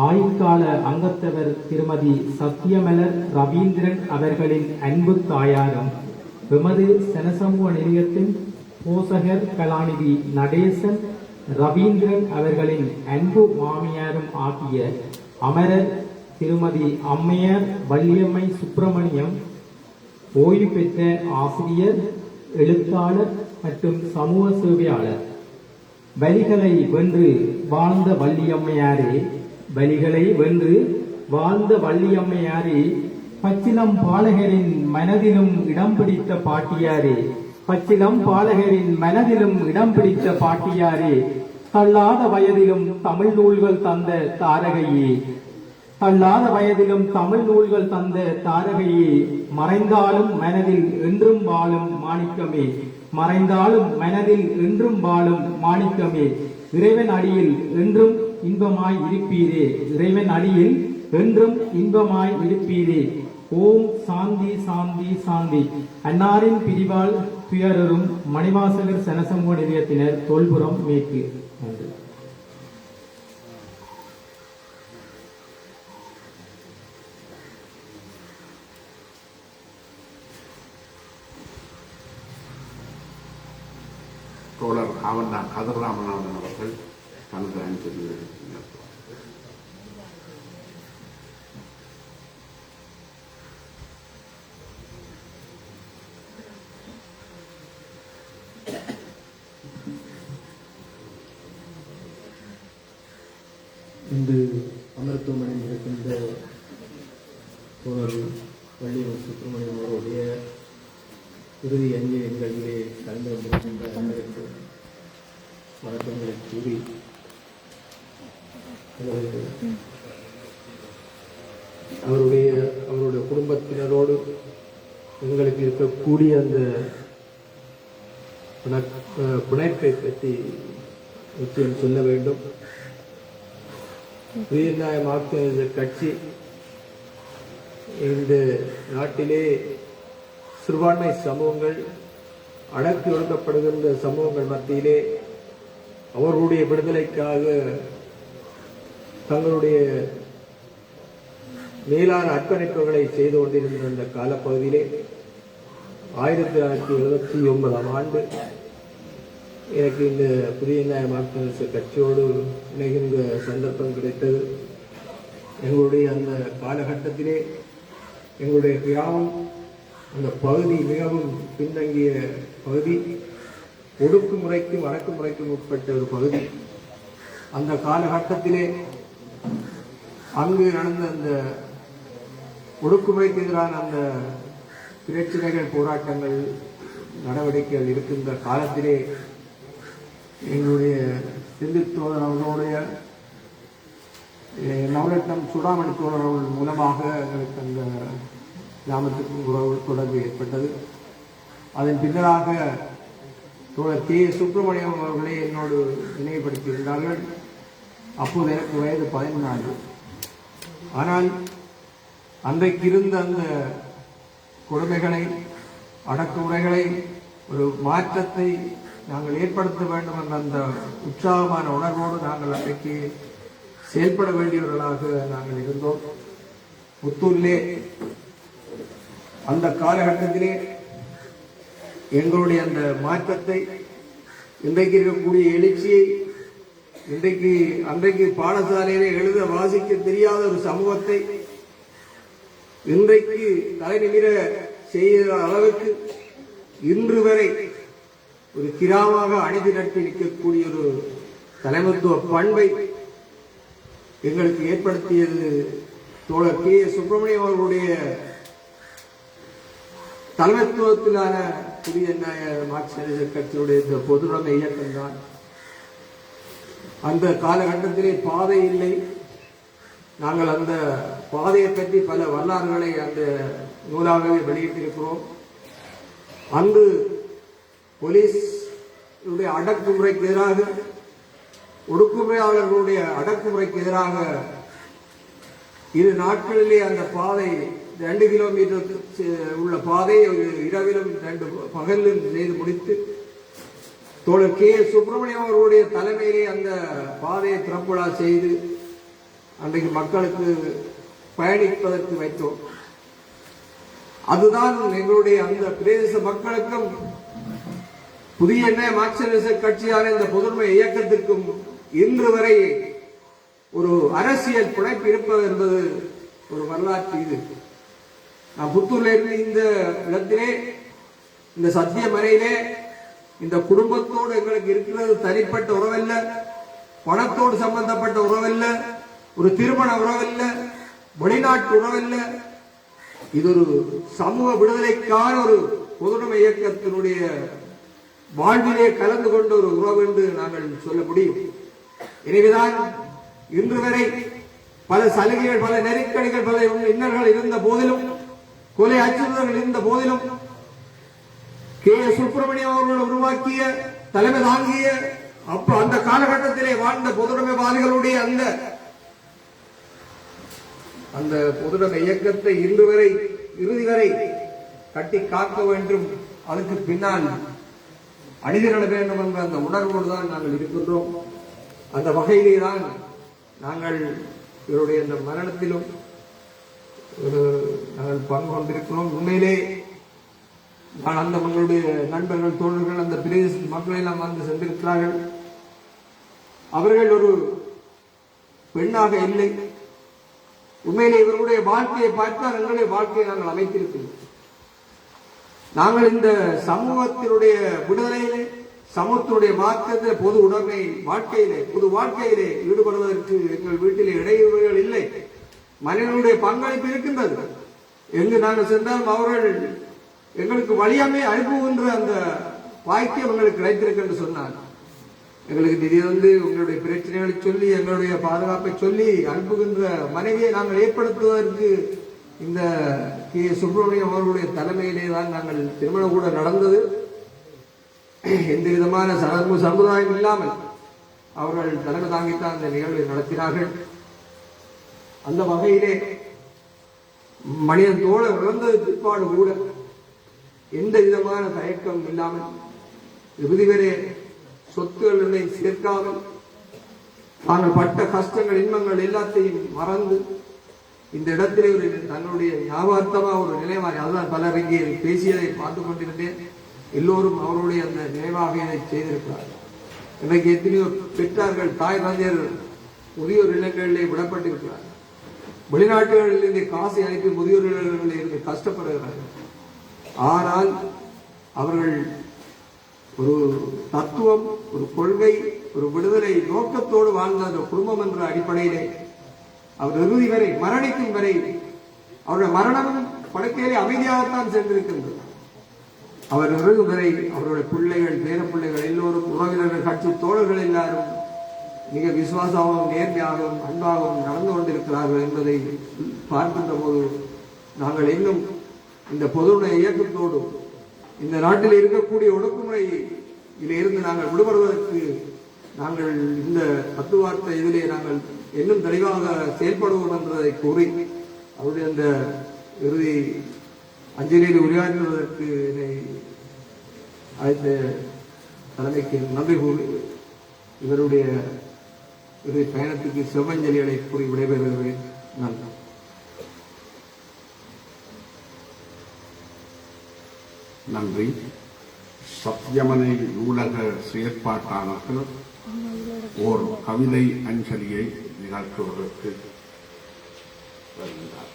ஆயுட்கால அங்கத்தவர் திருமதி சத்தியமலர் ரவீந்திரன் அவர்களின் அன்பு தாயாரும் எமது சனசமூக நிலையத்தின் போசகர் கலாநிதி நடேசன் ரவீந்திரன் அவர்களின் அன்பு மாமியாரும் ஆகிய அமரர் திருமதி அம்மையார் வள்ளியம்மை சுப்பிரமணியம் ஓய்வு பெற்ற ஆசிரியர், எழுத்தாளர் மற்றும் சமூக சேவையாளர். வலிகளை வென்று வாழ்ந்த வள்ளியம்மையாரே, வலிகளை வென்று வாழ்ந்த வள்ளியம்மையாரே, பச்சிலம் பாலகரின் மனதிலும் இடம் பிடித்த பாட்டியாரே, பச்சிலம் பாலகரின் மனதிலும் இடம் பிடித்த பாட்டியாரே, தள்ளாத வயதிலும் தமிழ் நூல்கள் தந்த தாரகையே, தள்ளாத வயதிலும் தமிழ் நூல்கள் தந்த தாரகையே, மறைந்தாலும் மனதில் என்றும் வாழும் மாணிக்கமே, மறைந்தாலும் மனதில் என்றும் வாழும் மாணிக்கமே, இறைவன் அடியில் என்றும் இன்பமாய் இருப்பீரே, இறைவன் அடியில் என்றும் இன்பமாய் இருப்பீரே. ஓம் சாந்தி சாந்தி சாந்தி. அன்னாரின் பிரிவால் துயரரும் மணிவாசகர் சனசமூக நிலையத்தினர், தொல்புறம் மேற்கு. நன்றி. தோழர் ஆவண்ணா கதிர்ராமநாதன் அவர்கள் தனது அஞ்சலியை இன்று அமரத்துவமனையில் இருக்கின்ற தோழர் வள்ளியம் சுப்பிரமணியம் அவருடைய இறுதி அஞ்சலி எங்களிலே கலந்து கொண்டிருக்கின்ற அனைவருக்கு வணக்கங்களை கூறி அவருடைய குடும்பத்தினரோடு எங்களுக்கு இருக்கக்கூடிய அந்த பிணைப்பை பற்றி நிச்சயம் சொல்ல வேண்டும். உயிர்நாய மார்க்சிஸ்ட் கட்சி இந்த நாட்டிலே சிறுபான்மை சமூகங்கள், அடக்கி ஒடுக்கப்படுகின்ற சமூகங்கள் மத்தியிலே அவர்களுடைய விடுதலைக்காக தங்களுடைய மேலான அர்ப்பணிப்புகளை செய்து கொண்டிருந்த அந்த காலப்பகுதியிலே 1979 ஆண்டு எனக்கு இந்த புதிய நியாய மார்க்சிஸ்ட் கட்சியோடு இணைகின்ற சந்தர்ப்பம் கிடைத்தது. எங்களுடைய அந்த காலகட்டத்திலே எங்களுடைய கிராமம், அந்த பகுதி மிகவும் பின்தங்கிய பகுதி, ஒடுக்குமுறைக்கும் அடக்குமுறைக்கும் உட்பட்ட ஒரு பகுதி. அந்த காலகட்டத்திலே அங்கு நடந்த அந்த ஒடுக்குமுறைக்கு எதிரான அந்த பிரச்சனைகள், போராட்டங்கள், நடவடிக்கைகள் இருக்கின்ற காலத்திலே எங்களுடைய சிந்தித்தோழர் அவர்களுடைய நவரத்னம் சூடாமணி தோழர்கள் மூலமாக எங்களுக்கு அந்த கிராமத்துக்கு உறவு தொடர்பு ஏற்பட்டது. அதன் பின்னராக தோழர் கே. சுப்பிரமணியம் அவர்களை என்னோடு நினைவுபடுத்தியிருந்தார்கள். அப்போது எனக்கு வயது 14. ஆனால் அன்றைக்கு இருந்த அந்த கொடுமைகளை, அடக்குமுறைகளை, ஒரு மாற்றத்தை நாங்கள் ஏற்படுத்த வேண்டும் என்ற அந்த உற்சாகமான உணர்வோடு நாங்கள் அன்றைக்கு செயல்பட வேண்டியவர்களாக நாங்கள் இருந்தோம். புத்தூரிலே அந்த காலகட்டத்திலே எங்களுடைய அந்த மாற்றத்தை, இன்றைக்கு இருக்கக்கூடிய எழுச்சியை, அன்றைக்கு பாடசாலையிலே எழுத வாசிக்க தெரியாத ஒரு சமூகத்தை இன்றைக்கு தலைநிமிர செய்கிற அளவுக்கு இன்று வரை ஒரு கிராமமாக அணிதிரட்டி நிற்கக்கூடிய ஒரு தலைமைத்துவ பண்பை எங்களுக்கு ஏற்படுத்தியது தோழர் கே. சுப்பிரமணியம் அவர்களுடைய தலைமைத்துவத்திலான புதிய மார்க்சிஸ்ட் கட்சியுடைய இந்த பொதுவுடைமை இயக்கம்தான். அந்த காலகட்டத்திலே பாதை இல்லை. நாங்கள் அந்த பாதையை பற்றி பல வரலாறுகளை அந்த நூலாகவே வெளியிட்டிருக்கிறோம். அங்கு போலீஸ் அடக்குமுறைக்கு எதிராக, ஒடுக்குமுறையாளர்களுடைய அடக்குமுறைக்கு எதிராக இரு நாட்களிலே அந்த பாதை 2 கிலோமீட்டர் உள்ள பாதையை இரவிலும் 2 பகலிலும் செய்து முடித்து தோழர் கே சுப்பிரமணியம் அவர்களுடைய தலைமையிலே அந்த பாதையை திறப்புழா செய்து அன்றைக்கு மக்களுக்கு பயணிப்பதற்கு வைத்தோம். அதுதான் எங்களுடைய அந்த பிரதேச மக்களுக்கும் புதிய மார்க்சிஸ்ட் கட்சியான இந்த பொதுமை இயக்கத்திற்கும் இன்று வரை ஒரு அரசியல் பிணைப்பு இருப்பது என்பது ஒரு வரலாற்று. இது நான் புத்தூர்ல இருந்து இந்த இடத்திலே இந்த சத்தியமறையிலே இந்த குடும்பத்தோடு எங்களுக்கு இருக்கிறது தனிப்பட்ட உறவல்ல, பணத்தோடு சம்பந்தப்பட்ட உறவல்ல, ஒரு திருமண உறவல்ல, வெளிநாட்டு உறவல்ல. இது ஒரு சமூக விடுதலைக்கான ஒரு பொதுநமை இயக்கத்தினுடைய வாழ்விலே கலந்து கொண்ட ஒரு உறவு என்று நாங்கள் சொல்ல முடியும். எனவேதான் இன்று வரை பல சலுகைகள், பல நெருக்கடிகள், பல இன்னல்கள் இருந்த போதிலும், கொலை அச்சுறுத்தல்கள் இருந்த போதிலும் கே சுப்பிரமணியம் அவர்கள் உருவாக்கிய தலைமை தாங்கிய அந்த காலகட்டத்திலே வாழ்ந்த பொதுநமைவாதிகளுடைய அந்த பொதுநமை இயக்கத்தை இன்று வரை இறுதி வரை கட்டி காக்க வேண்டும், அதுக்கு பின்னால் அணிதிரட வேண்டும் என்ற அந்த உணர்வோடு தான் நாங்கள் இருக்கின்றோம். அந்த வகையிலே தான் நாங்கள் இவருடைய இந்த மரணத்திலும் நாங்கள் பங்கு கொண்டிருக்கிறோம். உண்மையிலே அந்த மக்களுடைய நண்பர்கள், தோழர்கள், அந்த பிரதேச மக்கள் எல்லாம் வந்து சென்றிருக்கிறார்கள். அவர்கள் ஒரு பெண்ணாக இல்லை. உண்மையிலே இவர்களுடைய வாழ்க்கையை பார்த்தால் எங்களுடைய வாழ்க்கையை நாங்கள் அமைத்திருக்கிறோம். நாங்கள் இந்த சமூகத்தினுடைய விடுதலையிலே, சமூகத்தினுடைய மாற்றத்தில் பொது உடைமை வாழ்க்கையிலே, பொது வாழ்க்கையிலே ஈடுபடுவதற்கு எங்கள் வீட்டிலே இடையூறுகள் இல்லை. மனிதனுடைய பங்களிப்பு இருக்கின்றது. எங்கு நாங்கள் சென்றாலும் அவர்கள் எங்களுக்கு வழியாமே அனுப்புகின்ற அந்த வாய்ப்பு எங்களுக்கு கிடைத்திருக்கு என்று சொன்னார். எங்களுக்கு திடீர்ந்து உங்களுடைய பிரச்சனைகளை சொல்லி, எங்களுடைய பாதுகாப்பை சொல்லி அனுப்புகின்ற மனைவியை நாங்கள் ஏற்படுத்துவதற்கு இந்த கே சுப்பிரமணியம் அவர்களுடைய தலைமையிலே தான் நாங்கள் திருமணம் கூட நடந்தது. எந்த விதமான சமுதாயம் இல்லாமல் அவர்கள் தலைமை தாங்கித்தான் அந்த நிகழ்வை நடத்தினார்கள். அந்த வகையிலே மனிதன் தோழர் இழந்தது பிற்பாடு கூட எந்த விதமான தயக்கம் இல்லாமல் இறுதி வரை சொத்துக்களை சேர்க்காமல் தாங்கள் பட்ட கஷ்டங்கள், இன்பங்கள் எல்லாத்தையும் மறந்து இந்த இடத்திலே ஒரு தன்னுடைய ஞாபகார்த்தமா ஒரு நினைவாக, அதுதான் பலர் இங்கே பேசியதை பார்த்துக் கொண்டிருந்தேன். எல்லோரும் அவருடைய அந்த நினைவாக இதை செய்திருக்கிறார்கள். இன்றைக்கு எத்தனையோ பெற்றார்கள், தாய் தந்தையர் முதியோர் இல்லங்களிலே விடப்பட்டிருக்கிறார்கள். வெளிநாட்டுகளில் இருந்து காசை அனுப்பி முதியோர் இல்லங்களில் இருந்து கஷ்டப்படுகிறார்கள். ஆனால் அவர்கள் ஒரு தத்துவம், ஒரு கொள்கை, ஒரு விடுதலை நோக்கத்தோடு வாழ்ந்த அந்த குடும்பம் என்ற அடிப்படையிலே அவர் இறுதி வரை, மரணிக்கும் வரை, அவருடைய மரணமும் படுக்கையிலே அமைதியாகத்தான் சென்றிருக்கின்றது. அவர் இறுதி வரை அவருடைய பிள்ளைகள், பேர பிள்ளைகள் எல்லோரும், உறவினர்கள், கட்சி தோழர்கள் எல்லாரும் மிக விசுவாசமாகவும் நேர்மையாகவும் அன்பாகவும் நடந்து கொண்டிருக்கிறார்கள் என்பதை பார்க்கின்ற போது நாங்கள் இன்னும் இந்த பொதுநல இயக்கத்தோடு இந்த நாட்டில் இருக்கக்கூடிய ஒடுக்குமுறையில் இருந்து நாங்கள் விடுபடுவதற்கு நாங்கள் இந்த தத்துவார்த்த இதிலே நாங்கள் இன்னும் தெளிவாக செயல்படுவோம் என்பதை கூறி அவருடைய அந்த இறுதி அஞ்சலியில் உரையாற்றுவதற்கு என்னை அழைத்த தலைமைக்கு நன்றி கூறி இவருடைய இறுதி பயணத்துக்கு செவ்வஞ்சலிகளை கூறி விடைபெறுகிறேன். நன்றி. நன்றி. சத்தியமனை நூலக செயற்பாட்டாளர்கள் ஓர் கவிதை அஞ்சலியை நிகழ்த்துவதற்கு வருகின்றார்.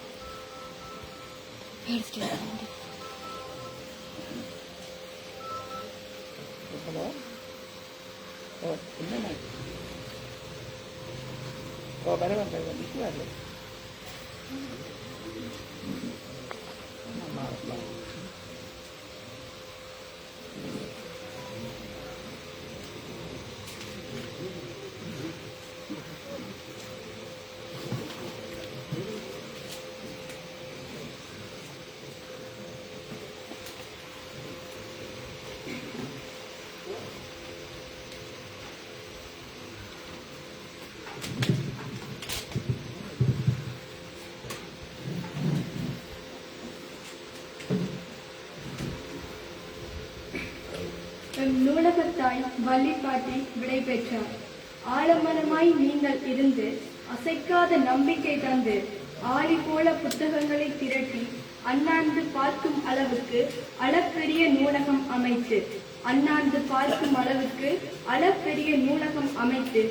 என வள்ளிப்பாட்டி விடை பெற்றார். ஆலமரமாய் நீங்கள் இருந்து அசைக்காத நம்பிக்கை தந்து ஆளி போல புத்தகங்களை திரட்டி அண்ணாந்து பார்க்கும் அளவுக்கு அளப்பெரிய நூலகம் அமைத்து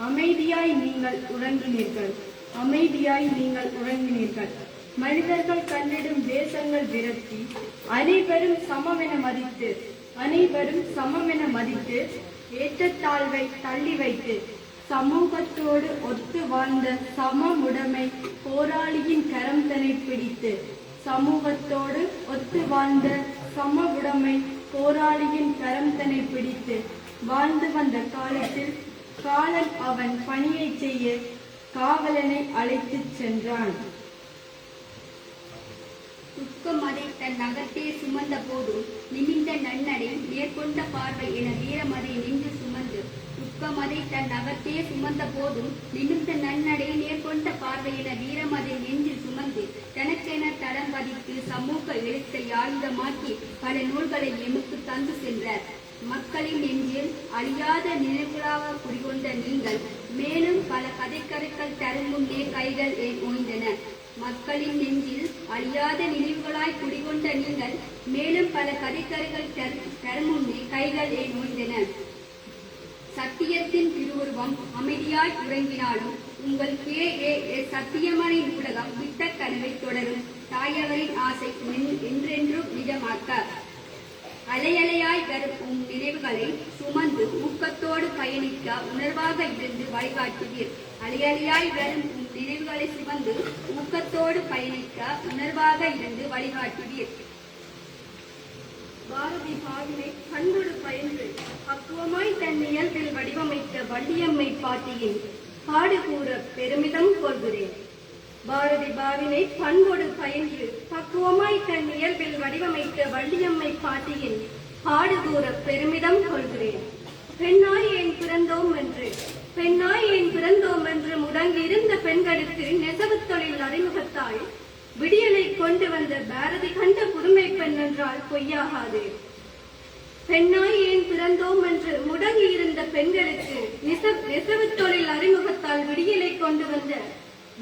அமைதியாய் நீங்கள் உறங்கினீர்கள். மனிதர்கள் கண்டிடும் தேசங்கள் விரட்டி அனைவரும் சமமென மதித்து ஏற்றத்தாழ்வை தள்ளி வைத்து சமூகத்தோடு ஒத்து வாழ்ந்த சமமுடைமை போராளியின் கரம்தனை பிடித்து வாழ்ந்து வந்த காலத்தில் காலன் அவன் பணியை செய்ய காவலனை அழைத்துச் சென்றான். துக்கமதை தன் நகத்தே சுமந்த போதும் நிமிந்த நன்னடை நேர்கொண்ட பார்வை என வீரமதை நின்று சுமந்து துக்கமதை தன் நகத்தே சுமந்த போதும் நிமிந்த நன்னடை நேர்கொண்ட பார்வை என வீரமதை நெஞ்சில் சுமந்து தனக்கென தடம் பதித்து சமூக எழுத்தை ஆயுதமாக்கி பல நூல்களை எமக்கு தந்து சென்றார். மக்களின் நெஞ்சில் அழியாத நினைவுகளாக குடிகொண்ட நீங்கள் மேலும் பல கதைக்கருக்கள் தரும் முன்னே கைகள் ஏன் ஓய்ந்தன. மக்களின் நெஞ்சில் அழியாத நினைவுகளாய் குடிகொண்ட நீங்கள் மேலும் பல கதைக்கருகள் தரும் முன்னே கைகள் ஏன் ஓய்ந்தன. சத்தியத்தின் திருவுருவம் அமைதியாய் உறங்கினாலும் உங்கள் சத்தியமனை நூலகம் விட்ட கனவை தொடரும் தாயவரின் ஆசை என்றென்றும் நிஜமாக்க அலையலையாய் வரும் நினைவுகளை சுமந்து ஊக்கத்தோடு பயணிக்க உணர்வாக இருந்து வழிகாட்டுவீர். அலையலையாய் வரும் நினைவுகளை சுமந்து ஊக்கத்தோடு பயணிக்க உணர்வாக இருந்து வழிகாட்டுவீர். பாரதி பாவினை பண்போடு பயின்று பக்குவமாய் தன் இயல்பில் வடிவமைத்த வள்ளியம்மை பாட்டியின் பாடு கூற பெருமிதம் கொள்கிறேன். பாரதி பாவினை பண்போடு பயின்று பக்குவமாய் தன் இயல்பில் வடிவமைத்த வள்ளியம்மை பாட்டியின் பாடு கூற பெருமிதம் கொள்கிறேன். பெண்ணாய் ஏன் பிறந்தோம் என்று முடங்கி இருந்த பெண்களுக்கு நெசவு தொழில் அறிமுகத்தாய் விடியலை கொண்டு வந்த பாரதி கண்ட புதுமை பெண் என்றால் பொய்யாகாது. பெண்ணாய் ஏன் பிறந்தோம் என்று முடங்கி இருந்த பெண்களுக்கு நெசவு தொழில் அறிமுகத்தால் விடியலை கொண்டு வந்த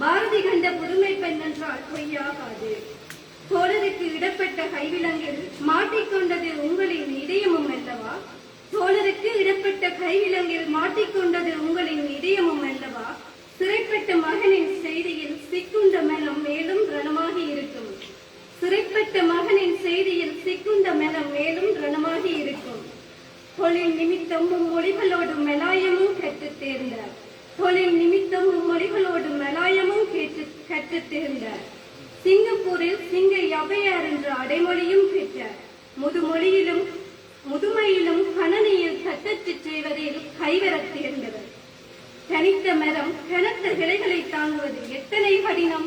பாரதி கண்ட புதுமை பெண் என்றால் பொய்யாகாது. தோழருக்கு இடப்பட்ட கைவிலங்கில் மாட்டிக்கொண்டது உங்களின் இதயமும் அல்லவா? தோழருக்கு இடப்பட்ட கைவிலங்கில் மாட்டிக்கொண்டது உங்களின் இதயமும் அல்லவா? சிறைப்பட்ட மகனின் செய்தியில் சிக்குண்ட மனம் மேலும் ரணமாகி இருக்கும். தொழில் நிமித்தம் மொழிகளோடும் மெலாயமும் கற்றுத் தேர்ந்தார். சிங்கப்பூரில் சிங்கை ஔவையார் என்ற அடைமொழியும் பெற்றார். முதுமையிலும் கணனியில் தட்டச்சு செய்வதில் கைவரத் தேர்ந்தவர். தனித்த மரம் கனத்த கிளைகளை தாங்குவது எத்தனை கடினம்!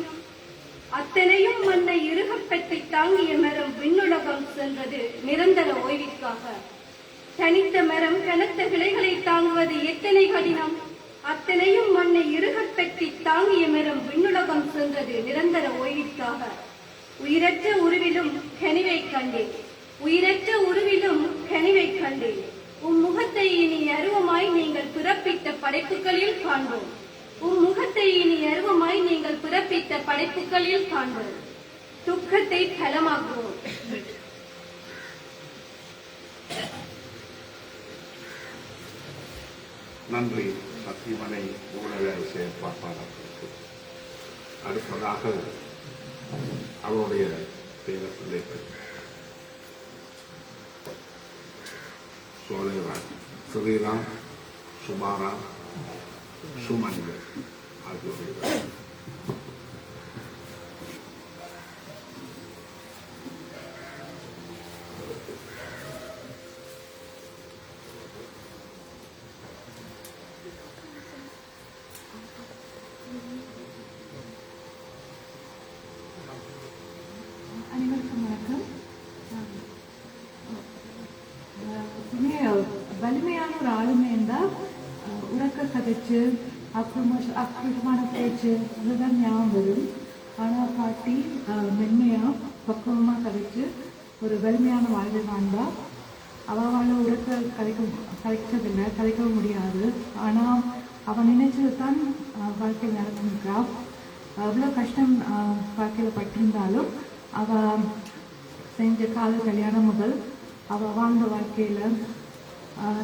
அத்தனையும் மண்ணை இறுகப்பற்றி தாங்கிய மரம் விண்ணுலகம் சென்றது நிரந்தர ஓய்விற்காக. தனித்த மரம் கனத்த கிளைகளை தாங்குவது எத்தனை கடினம்! அத்தனையும் மண்ணை இறுகப்பற்றி தாங்கிய மரம் விண்ணுலகம் சென்றது நிரந்தர ஓய்விற்காக. உயிரற்ற உருவிலும் கனிவை கண்டேன். முகத்தை இனி அருவமாய் நீங்கள் பிறப்பித்த படைப்புகளில் காண்போம். துக்கத்தை பலமாக்குவோம். நன்றி சத்தியமனை ஊழல செயற்பாட்டாளர்களுக்கு. அடுத்ததாக அவருடைய பேர பிள்ளைகள் சோலைராஜ், ஸ்ரீராம், சுபாராம், சுமன்கள் ஆகியோர்கள் அனைவருக்கும் வணக்கம். வலிமையான ஒரு ஆளுமை இருந்தால் உறக்க கதைச்சு அப்புறமான பேச்சு அதுதான் ஞாபகம் வரும். ஆனால் பாட்டி மென்மையாக பக்குவமாக கதைச்சு ஒரு வலிமையான வாழ்வை வாழ்ந்தா. அவளால் உறக்க கதைச்சதில்லை, கதைக்கவும் முடியாது. ஆனால் அவள் நினைச்சது தான் வாழ்க்கையில் நடந்துருக்கா. அவ்வளோ கஷ்டம் வாழ்க்கையில் பட்டிருந்தாலும் அவள் செஞ்ச கால கல்யாணம் முதல் அவள் வாழ்ந்த வாழ்க்கையில்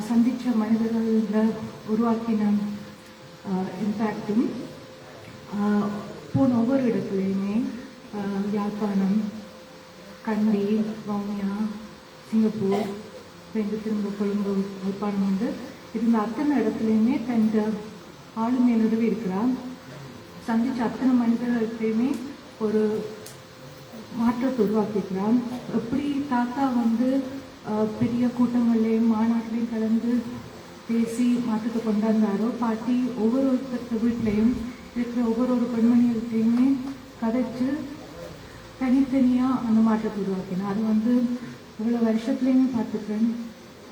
சந்தித்த மனிதர்களில் உருவாக்கின இம்பேக்டும் போன ஒவ்வொரு இடத்துலையுமே யாழ்ப்பாணம், கண்டி, வவுனியா, சிங்கப்பூர், திரும்ப கொழும்பு, யாழ்ப்பாணம் வந்து இருந்த அத்தனை இடத்துலையுமே தன் ஆளுமை நிறுவி இருக்கிறார். சந்தித்த அத்தனை மனிதர்கள்ட்டையுமே ஒரு மாற்றத்தை உருவாக்கியிருக்கிறான். எப்படி தாத்தா வந்து பெரிய கூட்டங்கள்லையும் மாநாட்டிலையும் கலந்து பேசி மாற்றத்தை கொண்டாந்தாரோ, பாட்டி ஒவ்வொருத்தர் வீட்லையும் இருக்கிற ஒவ்வொரு பெண்மணிகள்கிட்டையுமே கதைச்சு தனித்தனியாக அந்த மாற்றத்தை உருவாக்கினேன். அது வந்து இவ்வளோ வருஷத்துலேயுமே பார்த்துக்கிறேன்,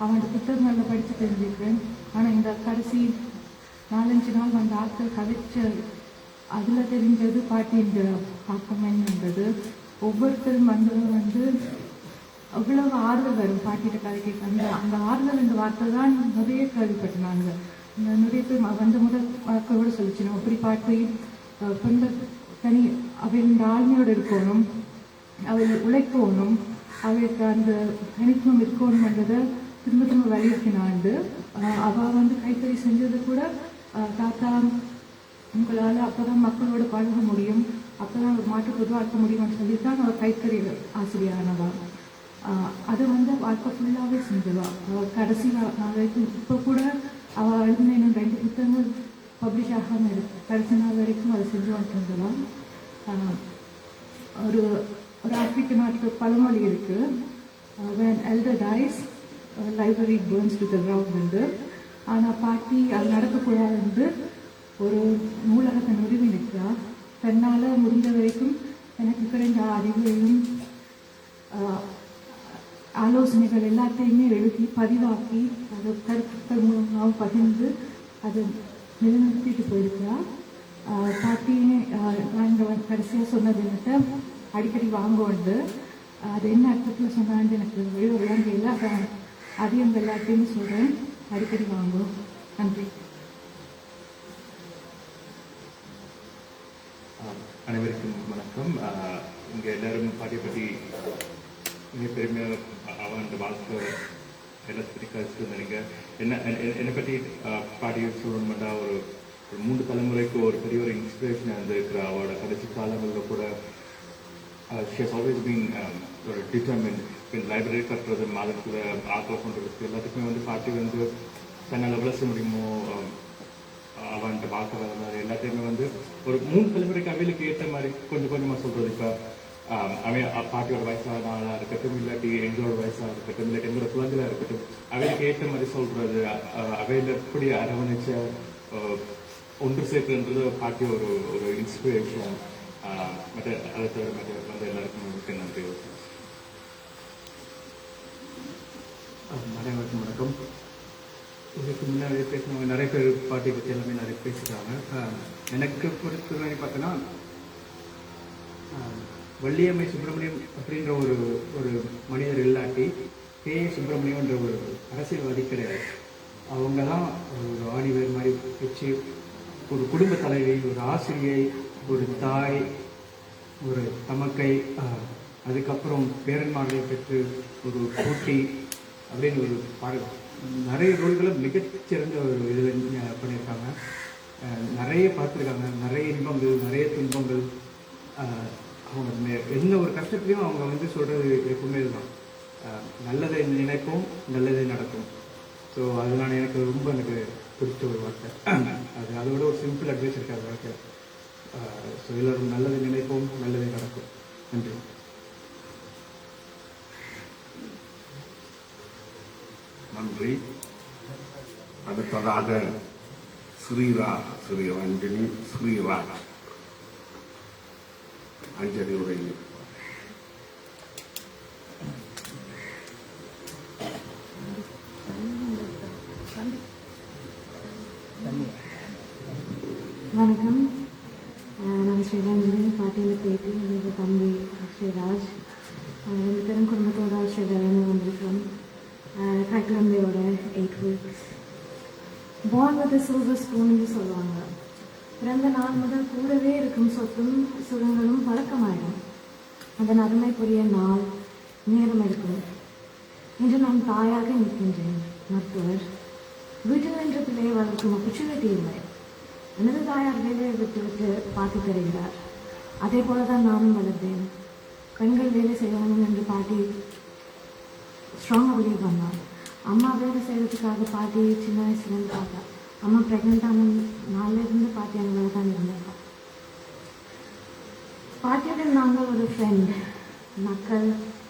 அவனோட புத்தகங்களில் படித்து தெரிஞ்சுக்கிறேன். ஆனால் இந்த கடைசி 4-5 நாள் வந்த ஆட்கள் கதைச்ச அதில் தெரிஞ்சது பாட்டின்ற ஆக்கம் என்னன்றது. ஒவ்வொருத்தரும் வந்து அவ்வளவு ஆறுதல் வரும் பாட்டிகிட்ட கதை கேட்க. அந்த ஆறுதல் இந்த வார்த்தை தான் நிறைய கேள்விப்பட்டினாங்க. நிறைய பேர் வந்து முதல் கூட சொல்லிச்சு, அப்படி பாட்டி பெண்கள் தனி அவையில் இந்த ஆளுமையோடு இருக்கணும், அவள் உழைக்கணும், அவளுக்கு அந்த தனித்துவம் இருக்கணும்ன்றதை திரும்ப திரும்ப வலியுறுத்தினாண்டு. அவள் வந்து கைத்தறி செஞ்சது கூட தாத்தா உங்களால் அப்போ தான் மக்களோட பழக முடியும், அப்போ தான் ஒரு மாற்றத்தை உருவாக்க முடியும்னு சொல்லி தான் அவள் கைத்தறி ஆசிரியரானவா. அதை வந்து வாழ்க்கை ஃபுல்லாகவே செஞ்சுவா. அவள் கடைசி நாள் வரைக்கும் இப்போ கூட அவள் எழுதின இன்னும் 2 புத்தகங்கள் பப்ளிஷ் ஆகாமல் இருக்கு. கடைசி நாள் வரைக்கும் அதை செஞ்சு வந்துருந்தலாம். ஒரு ஒரு ஆப்பிரிக்க நாட்டுக்கு பழமொழி இருக்குது, when elder dies library burns to the ground வந்து. ஆனால் பாட்டி அது நடக்கக்கூடாது ஒரு நூலகத்தை நிறுவி நிற்கிறா. தன்னால் முடிஞ்ச வரைக்கும் எனக்கு கிடைந்த அறிவையும் ஆலோசனைகள் எல்லாத்தையுமே எழுதி பதிவாக்கி அதை கருத்துக்கள் மூலமாக பகிர்ந்து அதை நிலைநிறுத்திட்டு போயிருக்கிறா. பாட்டியே நான் இங்கே கடைசியாக சொன்னது என்கிட்ட அடிக்கடி வாங்குவது, அது என்ன அர்த்தத்தில் சொன்னான்னு எனக்கு விளங்கல. அதையும் எல்லாத்தையுமே சொல்கிறேன், அடிக்கடி வாங்குவோம். நன்றி. அனைவருக்கும் வணக்கம். இங்கே எல்லாரும் பாட்டியை பற்றி மிக பெருமையாக அவன் வாழ்க்கை எல்லாத்தை பற்றி கழிச்சு வந்தீங்க. என்னை பற்றி பாட்டியை சொல்லணுமெண்டா ஒரு 3 தலைமுறைக்கு ஒரு பெரிய ஒரு இன்ஸ்பிரேஷனாக இருந்திருக்கிற அவளோட கடைசி காலங்களில் கூட she has always been ஒரு டிட்டர்மின். இந்த லைப்ரரி கட்டுறது, மாதத்தில் ஆக்களை கொண்டு எல்லாத்துக்குமே வந்து பாட்டி வந்து தன்னால் எவ்வளோ செய்ய முடியுமோ அவன்கிட்ட வாழ்க்கை வரலாறு எல்லாத்தையுமே வந்து ஒரு 3 தலைமுறைக்கு அவைகளுக்கு ஏற்ற மாதிரி கொஞ்சம் கொஞ்சமாக சொல்கிறது. இப்போ அவன் பாட்டியோட வயசான ஆளாக இருக்கட்டும், இல்லாட்டி எங்களோட வயசாக இருக்கட்டும், இல்லாட்டி எங்களோட குழந்தைகளாக இருக்கட்டும், அவைகளுக்கு ஏற்ற மாதிரி சொல்கிறது, அவையில் எப்படி அரவணைச்ச ஒன்று சேர்க்குன்றது பாட்டி ஒரு ஒரு இன்ஸ்பிரேஷன். மற்ற அதை தவிர மற்ற வந்து எல்லாருக்கும் மிக்க நன்றி. அனைவருக்கும் வணக்கம். இதுக்கு முன்னாடி பேசினவங்க நிறைய பேர் பாட்டி பற்றி எல்லாமே நிறைய பேசிட்டாங்க. எனக்கு பொறுத்தவரை பார்த்தோன்னா வள்ளியம்மை சுப்பிரமணியம் அப்படின்ற ஒரு மனிதர் இல்லாட்டி கே சுப்பிரமணியம்ன்ற ஒரு அரசியல்வாதி கிடையாது. அவங்க தான் ஒரு ஆணிவேர் மாதிரி வச்சு ஒரு குடும்ப தலைவி, ஒரு ஆசிரியை, ஒரு தாய், ஒரு தமக்கை, அதுக்கப்புறம் பேரன்மார்களை பெற்று ஒரு போட்டி அப்படின்னு ஒரு நிறைய ரோல்களை மிகச்சிறந்த ஒரு இதில் பண்ணியிருக்காங்க. நிறைய பார்த்துருக்காங்க, நிறைய இன்பங்கள், நிறைய துன்பங்கள். அவங்க எந்த ஒரு கஷ்டத்துலையும் அவங்க வந்து சொல்கிறது எப்பவுமே இதுதான், நல்லதை நினைப்போம், நல்லதே நடக்கும். ஸோ அதனால எனக்கு பிடிச்ச ஒரு வார்த்தை அது. அதோட ஒரு சிம்பிள் அட்வைஸ் இருக்காது வாழ்க்கை. ஸோ எல்லோரும் நல்லதை நினைப்போம், நல்லதே நடக்கும். நன்றி. நன்றி. அடுத்ததாக ஸ்ரீரஞ்சனி ஸ்ரீராஜ் அஞ்சலி உரையில். வணக்கம். நான் ஸ்ரீரஞ்சனி, பாட்டியில் பேட்டி. என்னோட தம்பி ஸ்ரீராஜ். 2 பேரும் குடும்பத்தோட ஆஸ்திரேலியாவிலேருந்து வந்திருக்கோம். கைக்குழந்தையோட 8 weeks. born with a silver spoon என்று சொல்லுவாங்க. பிறந்த நாள் முதல் கூடவே இருக்கும் சொத்தும் சுகங்களும் பழக்கமாயிடும். அதன் அருமை புரிய நாள் நேரம் எடுக்கும். இன்று நான் தாயாக நிற்கின்றேன். மருத்துவர் வீட்டில் நின்று பிள்ளையை வளர்க்கும் ஆப்பர்ச்சுனிட்டி இல்லை. எனது தாயார் வேலையை விட்டுவிட்டு பார்த்து தருகிறார். அதே போலதான் நானும் வளர்ந்தேன். பெண்கள் வேலை செய்யணும் என்று பாட்டி ஸ்ட்ராங்காக பிலீவ் பண்ணார். அம்மா வேலை செய்கிறதுக்காக பாட்டி சின்ன வயசுலேருந்து பார்த்தா. அம்மா ப்ரெக்னென்டான நாளிலிருந்து பாட்டி அங்கே தான் இருந்தாங்க. பாட்டியுடன் நாங்கள் ஒரு ஃப்ரெண்ட். மக்கள்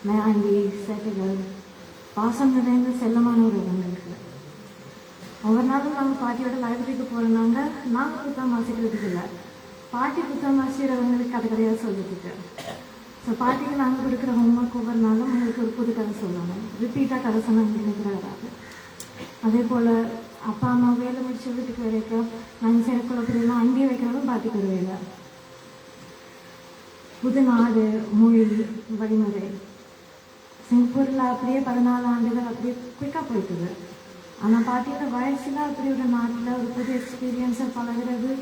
மேண்டி சேட்டைகள் பாசம் நிறைந்த செல்லமான ஒரு எங்களுக்கு. ஒவ்வொரு நாளும் நாங்கள் பாட்டியோட லைப்ரரிக்கு போகிறோம்னாங்க. நாங்கள் புத்தகம் வாசிக்கிறதுக்கு இல்லை, பாட்டி புத்தகம் வாசிக்கிறவங்களுக்கு கதை கதையாக சொல்லிட்டு. ஸோ பாட்டிக்கு நாங்கள் கொடுக்குற ஹோம்ஒர்க் ஒவ்வொரு நாளும் உங்களுக்கு ஒரு புது கதை சொல்லணும். ரிப்பீட்டாக கதை சொன்னாங்க நினைக்கிற வராது. அதே போல் அப்பா அம்மா வேலை முடிச்சு வீட்டுக்கு வரைக்கும் நாங்கள் சிறக்குழப்பெல்லாம் அங்கேயே வைக்கிறதும் பாட்டிக்கு ஒரு வேலை. புது நாடு, மொழி, வழிமுறை. சிங்கப்பூரில் அப்படியே 14 ஆண்டுகள் அப்படியே குயிக்காக போயிட்டுது. ஆனால் பாட்டியோட வயசில் அப்படி ஒரு நாட்டில் ஒரு புது எக்ஸ்பீரியன்ஸை பழகிறது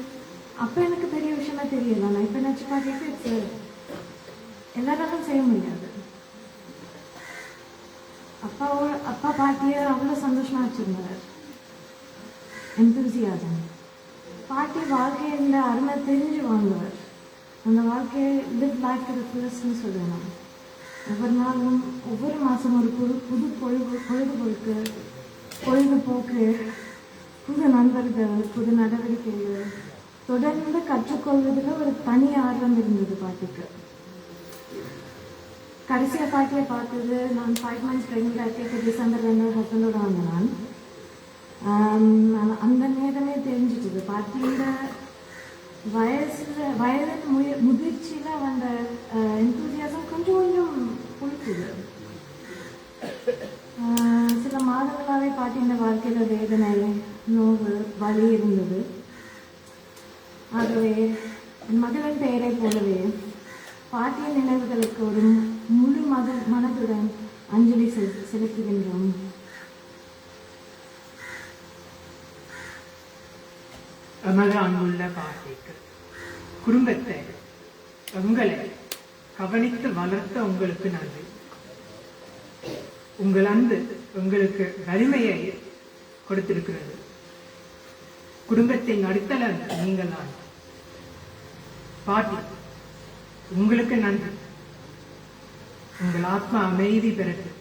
அப்போ எனக்கு பெரிய விஷயமா தெரியல. நான் இப்போ நினச்சி பாட்டிட்டு எல்லாராலும் செய்ய முடியாது. அப்பா பாட்டியை அவ்வளோ சந்தோஷமாக வச்சுருந்தார். எந்தூசியாசம். பாட்டி வாழ்க்கையில் அருமை தெரிஞ்சு வாழ்ந்தவர். அந்த வாழ்க்கையை லிவ் லைஃப் டு தி ஃபுல்லஸ்ட்னு சொல்லலாம். ஒவ்வொரு நாளும் ஒவ்வொரு மாதம் ஒரு புது பொழுதுபோக்கு, புது நண்பர்கள், புது நடவடிக்கைகள், தொடர்ந்து கற்றுக்கொள்வதில் ஒரு தனி ஆர்வம் இருந்தது பாட்டிக்கு. கடைசியாக பாட்டியை பார்த்தது நான் 5 months ப்ரெக்னென்ட் டிசம்பர் என்னோட ஹஸ்பண்டோட வந்தேன். நான் அந்த நேரமே தெரிஞ்சிட்டது பாட்டியோட வயதின் முதிர்ச்சியில் வந்த எந்தூசியாசம் கொஞ்சம் புளிக்குது. சில மாதங்களாகவே பாட்டியோட வாழ்க்கையில் வேதனை, நோவு, வலி இருந்தது. ஆகவே என் மகளின் பெயரை போலவே பாட்டியின் நினைவுகளுக்கு ஒரு முழு மனதுடன் அஞ்சலி செலுத்துகின்றோம். எமது அன்புள்ள பாட்டிக்கு, குடும்பத்தை உங்களை கவனித்து வளர்த்த உங்களுக்கு நன்றி. உங்கள் அன்பு உங்களுக்கு வலிமையை கொடுத்திருக்கிறது. குடும்பத்தின் அடித்தளம் நீங்கள் தான். பாட்டி, உங்களுக்கு நன்றி. உங்கள் ஆத்மா அமைதி பெறட்டும்.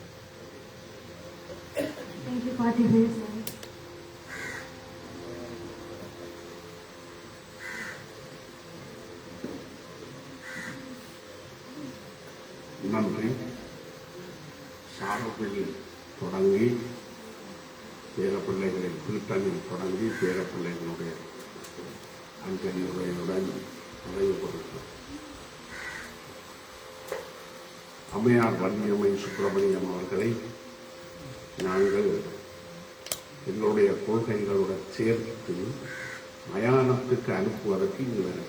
பாட்டி நன்றி. சாரப்பில் தொடங்கி பேரப்பிள்ளைகளின் பிரிட்டனில் தொடங்கி பேரப்பிள்ளைகளுடைய அஞ்சலியுரையுடன் நிறைவு பெறுகிறோம். அம்மையார் வள்ளியம்மை சுப்பிரமணியம் அவர்களை நாங்கள் எங்களுடைய கொள்கைகளுடன் சேர்த்து மயானத்துக்கு அனுப்புவதற்கு இங்கு வர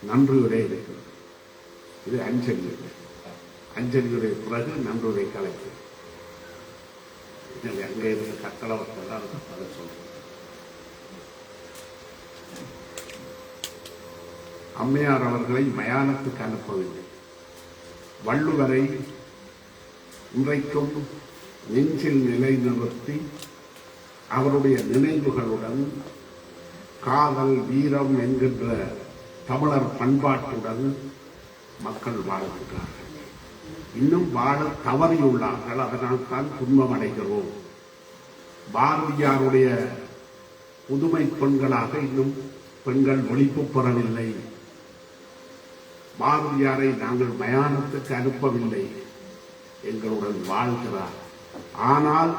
நன்றியுரை இருக்கிறது. இது அஞ்சலி. அஞ்சலியுடைய பிறகு நன்றியுரை கலைக்கு அங்கே இருந்த கட்டளவர்கள் தான் அதை சொல்றேன். அம்மையார் அவர்களை மயானத்துக்கு அனுப்பவில்லை. வள்ளுவரை இன்றைக்கும் நெஞ்சில் நிலைநிறுத்தி அவருடைய நினைவுகளுடன் காதல், வீரம் என்கின்ற தமிழர் பண்பாட்டுடன் மக்கள் வாழ்கின்றார்கள். இன்னும் வாழ தவறியுள்ளார்கள். அதனால் தான் துன்பம் அடைகிறோம். பாரதியாருடைய புதுமை பெண்களாக இன்னும் பெண்கள் ஒழிப்பு பெறவில்லை. பாரதியாரை நாங்கள் மயானத்துக்கு அனுப்பவில்லை, எங்களுடன் வாழ்கிறார். ஆனால்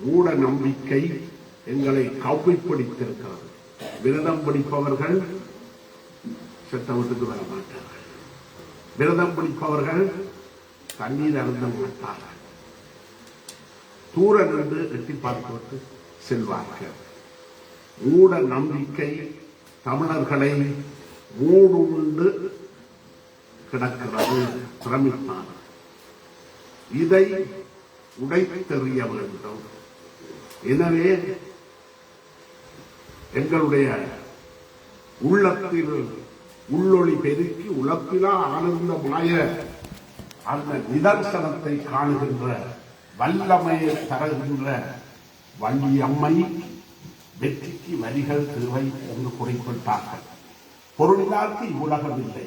மூட நம்பிக்கை எங்களை கவ்விப்பிடித்திருக்கிறது. விரதம் பிடிப்பவர்கள் செத்த வீட்டுக்கு வர மாட்டார்கள். விரதம் பிடிப்பவர்கள் தண்ணீர் அருந்த மாட்டார்கள். தூர நின்று எட்டி பார்த்துவிட்டு செல்வார்கள். மூட நம்பிக்கை தமிழர்களை மூடுண்டு கிடக்கிறது. பிரமிப்பான இதை உடைத்தெறிய வேண்டும். எனவே எங்களுடைய உள்ளத்தில் உள்ளொளி பெருக்கி உழப்பிலா ஆனந்தமாய அந்த நிதர்சனத்தை காணுகின்ற வல்லமையை தருகின்ற வள்ளியம்மை வெற்றிக்கு வரிகள் தேவை என்று குறிப்பிட்டார்கள். பொருளில்லாருக்கு இவ்வுலகம் இல்லை.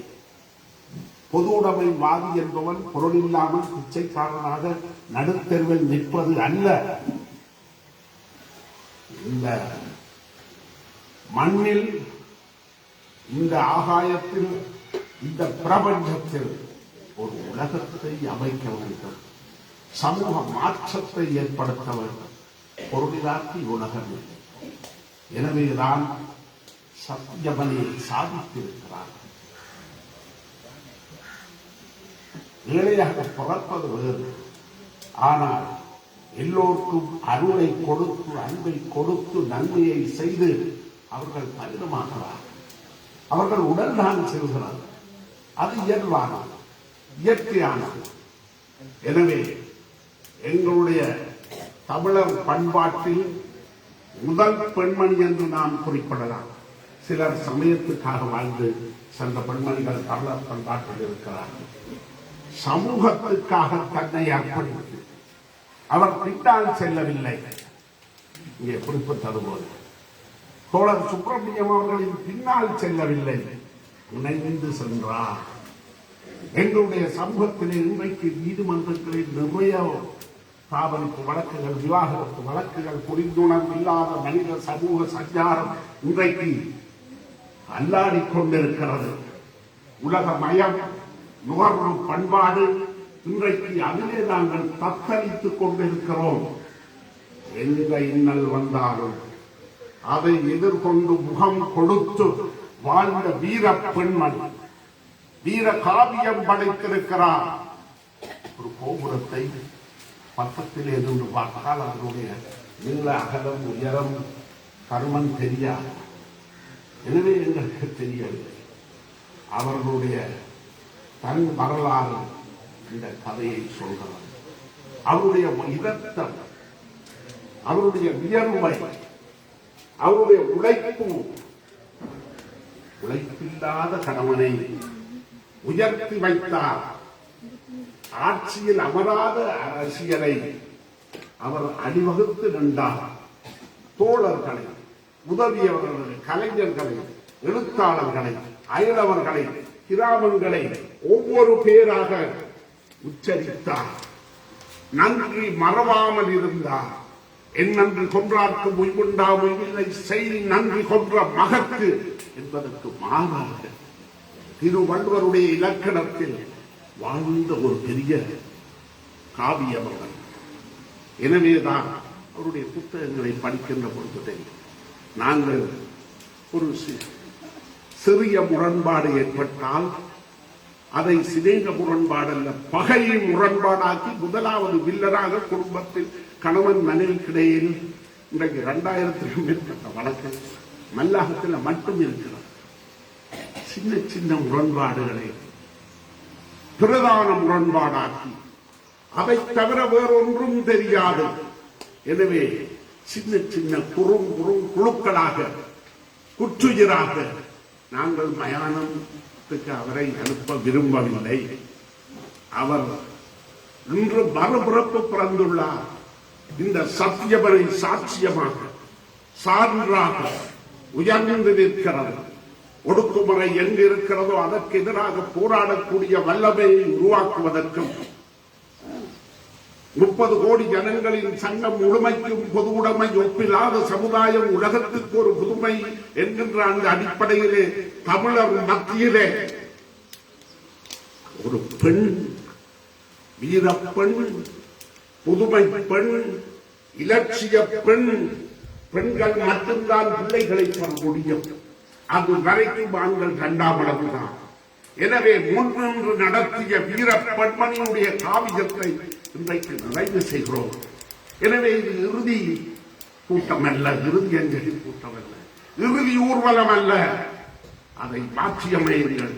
பொது உடைமை வாதி என்பவன் பொருளில்லாமல் பிச்சைக்காரனாக நடுத்தெருவில் நிற்பது அல்ல. இந்த மண்ணில், இந்த ஆகாயத்தில், இந்த பிரபஞ்சத்தில் ஒரு உலகத்தை அமைக்க வேண்டும், சமூக மாற்றத்தை ஏற்படுத்த வேண்டும். பொருளிலாக்கி உலகம் இல்லை. எனவேதான் சத்தியவனை சாதித்திருக்கிறார். ஏழையாக பிறப்பது வேறு, ஆனால் எல்லோருக்கும் அருளை கொடுத்து, அன்பை கொடுத்து, நன்மையை செய்து அவர்கள் பயணமாகிறார். அவர்கள் உடல்தான் செல்கிறார். அது இயல்பானது, இயற்கையானது. எனவே எங்களுடைய தமிழர் பண்பாட்டில் முதல் பெண்மணி என்று நாம் குறிப்பிடலாம். சிலர் சமயத்துக்காக வாழ்ந்து சென்ற பெண்மணிகள் தமிழர் பண்பாட்டில் இருக்கிறார்கள். சமூகத்துக்காக தன்னை அர்ப்பணித்து அவர் பின்னால் செல்லவில்லை. இங்கே குறிப்பிட்டது போல தோழர் சுப்பிரமணியம் அவர்களின் பின்னால் செல்லவில்லை, இணைந்து சென்றார். எங்களுடைய சமூகத்திலே இன்றைக்கு நீதிமன்றங்களில் நிறைய காவலுக்கு வழக்குகள், விவாகரத்து வழக்குகள், புரிந்துணர்வு இல்லாத மனித சமூக சஞ்சாரம் இன்றைக்கு அல்லாடிக் கொண்டிருக்கிறது. உலக மயம், நுகர்வு பண்பாடு, இன்றைக்கு அதிலே நாங்கள் தத்தளித்துக் கொண்டிருக்கிறோம். எந்த இன்னல் வந்தாலும் அதை எதிர்கொண்டு முகம் கொடுத்து வாழ்ந்த வீர பெண்மணி, வீர காவியம் படைத்திருக்கிறார். ஒரு கோபுரத்தை பக்கத்திலே நின்று பார்த்தால் அதனுடைய நீள அகலம் உயரம் கர்மம் தெரியாது. எனவே எங்களுக்கு தெரியவில்லை. அவர்களுடைய தன் வரலாறு இந்த கதையை சொல்கிறார். அவருடைய இதத்தம், அவருடைய வியர்வை, அவருடைய உழைப்பு, உழைப்பில்லாத கணவனை உயர்த்தி வைத்தார். ஆட்சியில் அமராத அரசியலை அவர் அணிவகுத்து நின்றார். தோழர்களை, உதவியவர்களை, கலைஞர்களை, எழுத்தாளர்களை, அயலவர்களை, கிராமங்களை ஒவ்வொரு பேராக உச்சரித்தார். நன்றி மறவாமல் இருந்தார். என் நன்றி கொன்றார்க்கு முய்வுண்டா முய்வில்லை செய் நன்றி கொன்ற மகற்கு என்பதற்கு மாறாக திருவள்ளுவருடைய இலக்கணத்தில் வாழ்ந்த ஒரு பெரிய காவியம் அவர். எனவேதான் அவருடைய புத்தகங்களை படிக்கின்ற பொழுது நாங்கள் ஒரு சிறிய முரண்பாடு ஏற்பட்டால் அதை சிநேக முரண்பாடல்ல, பகையை முரண்பாடாக்கி முதலாவது வில்லராக குடும்பத்தில் கணவன் மனைவிக்கிடையில் இன்றைக்கு 2000க்கும் மேற்பட்ட வழக்கு மல்லாகத்தில் மட்டும் இருக்கிறது. சின்ன சின்ன முரண்பாடுகளை பிரதான முரண்பாடாக்கி அதை தவிர வேறொன்றும் தெரியாது. எனவே சின்ன சின்ன குழுக்களாக, குற்றுயிராக நாங்கள் மயானத்துக்கு அவரை அனுப்ப விரும்பவில்லை. அவர் இன்று மறுபிறப்பு பிறந்துள்ளார். இந்த சத்தியவனை சாட்சியமாக, சான்றாக உயர்ந்து நிற்கிறது. ஒடுக்குமுறை எங்கு இருக்கிறதோ அதற்கு எதிராக போராடக்கூடிய வல்லமையை உருவாக்குவதற்கும் 30 கோடி ஜனங்களின் சங்கம் முழுமைக்கும் பொது உடைமை ஒப்பில்லாத சமுதாயம் உலகத்துக்கு ஒரு புதுமை என்கின்ற அந்த அடிப்படையிலே தமிழர் மத்தியிலே ஒரு பெண், வீரப்பெண், புதுமை பெண், இலட்சிய பெண், பெண்கள் மட்டும்தான் பிள்ளைகளை பெற முடியும். அது வரைக்கும் ஆண்கள் 2ஆம் அளவுதான். எனவே முன்னின்று நடத்திய வீர பெண்மணியுடைய காவியத்தை இன்றைக்கு நிறைவு செய்கிறோம். எனவே இது இறுதி கூட்டம் அல்ல, இறுதி அஞ்சலி கூட்டம் அல்ல, இறுதி ஊர்வலம் அல்ல. அதை மாற்றியமையுங்கள்.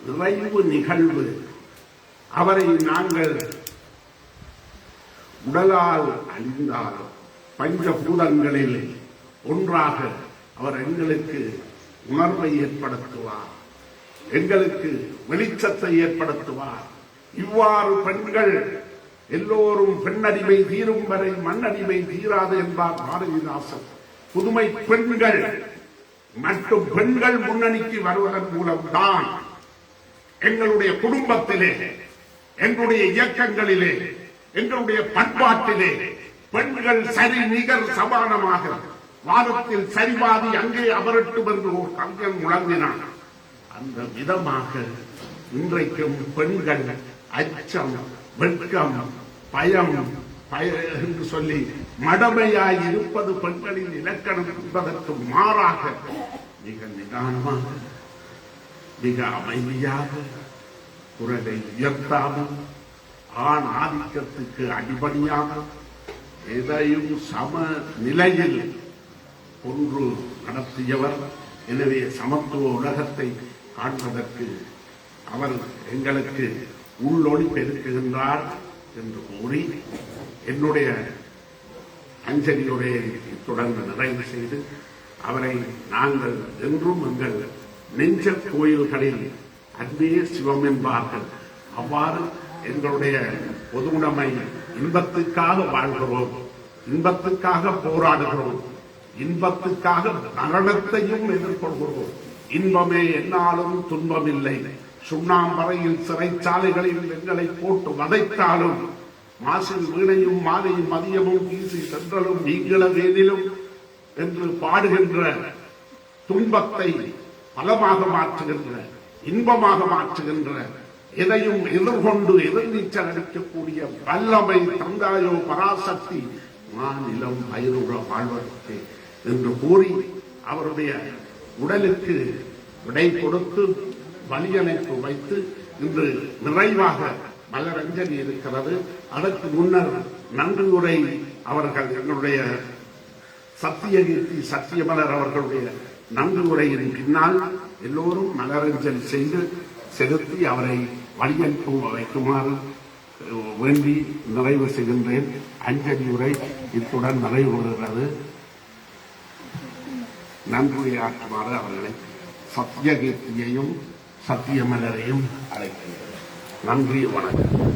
நிறைவு நிகழ்வு. அவரை நாங்கள் உடலால் அழிந்தாலும் பஞ்சபூதங்களில் ஒன்றாக அவர் எங்களுக்கு உணர்வை ஏற்படுத்துவார், எங்களுக்கு வெளிச்சத்தை ஏற்படுத்துவார். இவ்வாறு பெண்கள் எல்லோரும் பெண்ணடிமை தீரும் வரை மண்ணடிமை தீராது என்றார் பாரதிதாசன். புதுமை பெண்கள் மற்றும் பெண்கள் முன்னணிக்கு வருவதன் மூலம்தான் எங்களுடைய குடும்பத்திலே, எங்களுடைய இயக்கங்களிலே, எங்களுடைய பண்பாட்டிலே பெண்கள் சரி நிகர் சமானமாக வாதத்தில் சரிவாதி அங்கே அமரட்டும் என்று ஒரு கவிஞன் முழங்கினான். அந்த விதமாக இன்றைக்கும் பெண்கள் அச்சம், வெட்கம், பயம் என்று சொல்லி மடமையாய் இருப்பது பெண்களின் இலக்கணம் என்பதற்கு மாறாக மிக நிதானமாக, மிக அமைதியாக, குரலை உயர்த்தாமல், ஆண் ஆதிக்கத்துக்கு அடிபணியாமல், எதையும் சம நிலையில் ஒன்று நடத்தியவர். எனவே சமத்துவ உலகத்தை காண்பதற்கு அவர் எங்களுக்கு உள்ளொளி பெருக்குகின்றார் என்று கூறி என்னுடைய அஞ்சலியுடைய இத்துடன் நிறைவு செய்து, அவரை நாங்கள் என்றும் எங்கள் நெஞ்ச கோயில்களில் அன்பே சிவம் என்பார்கள். அவ்வாறு எங்களுடைய பொதுவுடைமை இன்பத்துக்காக வாழ்கிறோம், இன்பத்துக்காக போராடுகிறோம், இன்பத்துக்காக மரணத்தையும் எதிர்கொள்கிறோம். இன்பமே என்னாலும் துன்பமில்லை, சுண்ணாம்பறையில் சிறைச்சாலைகளில் எங்களை போட்டு வதைத்தாலும், மாசில் வீணையும் மாலையும் மதியமும் வீசி சென்றலும் நீங்கள வேதிலும் என்று பாடுகின்ற துன்பத்தை பலமாக மாற்றுகின்ற, இன்பமாக மாற்றுகின்ற, எதையும் எதிர்கொண்டு எதிர்நீச்சல் அடிக்கக்கூடிய வல்லமை தந்தாயோ பராசக்தி மாநிலம் பயிருற வாழ்வதற்கு என்று கூறி அவருடைய உடலுக்கு விடை கொடுத்து பலியணைப்பு வைத்து இன்று நிறைவாக மலரஞ்சலி இருக்கிறது. அதற்கு முன்னர் நன்றி உரை அவர்கள் எங்களுடைய சத்தியகீர்த்தி சத்தியமலர் அவர்களுடைய நன்றி உரையின் பின்னால் எல்லோரும் மலரஞ்சலி செய்து செலுத்தி அவரை வழியனுப்பு வைக்குமாறு வேண்டி நிறைவு செய்கின்றேன். அஞ்சலி உரை இத்துடன் நிறைவு பெறுகிறது. நன்றியாற்றுமாறு அவர்களை சத்தியகீர்த்தியையும் சத்தியமலரையும் அழைக்கின்றனர். நன்றி, வணக்கம்.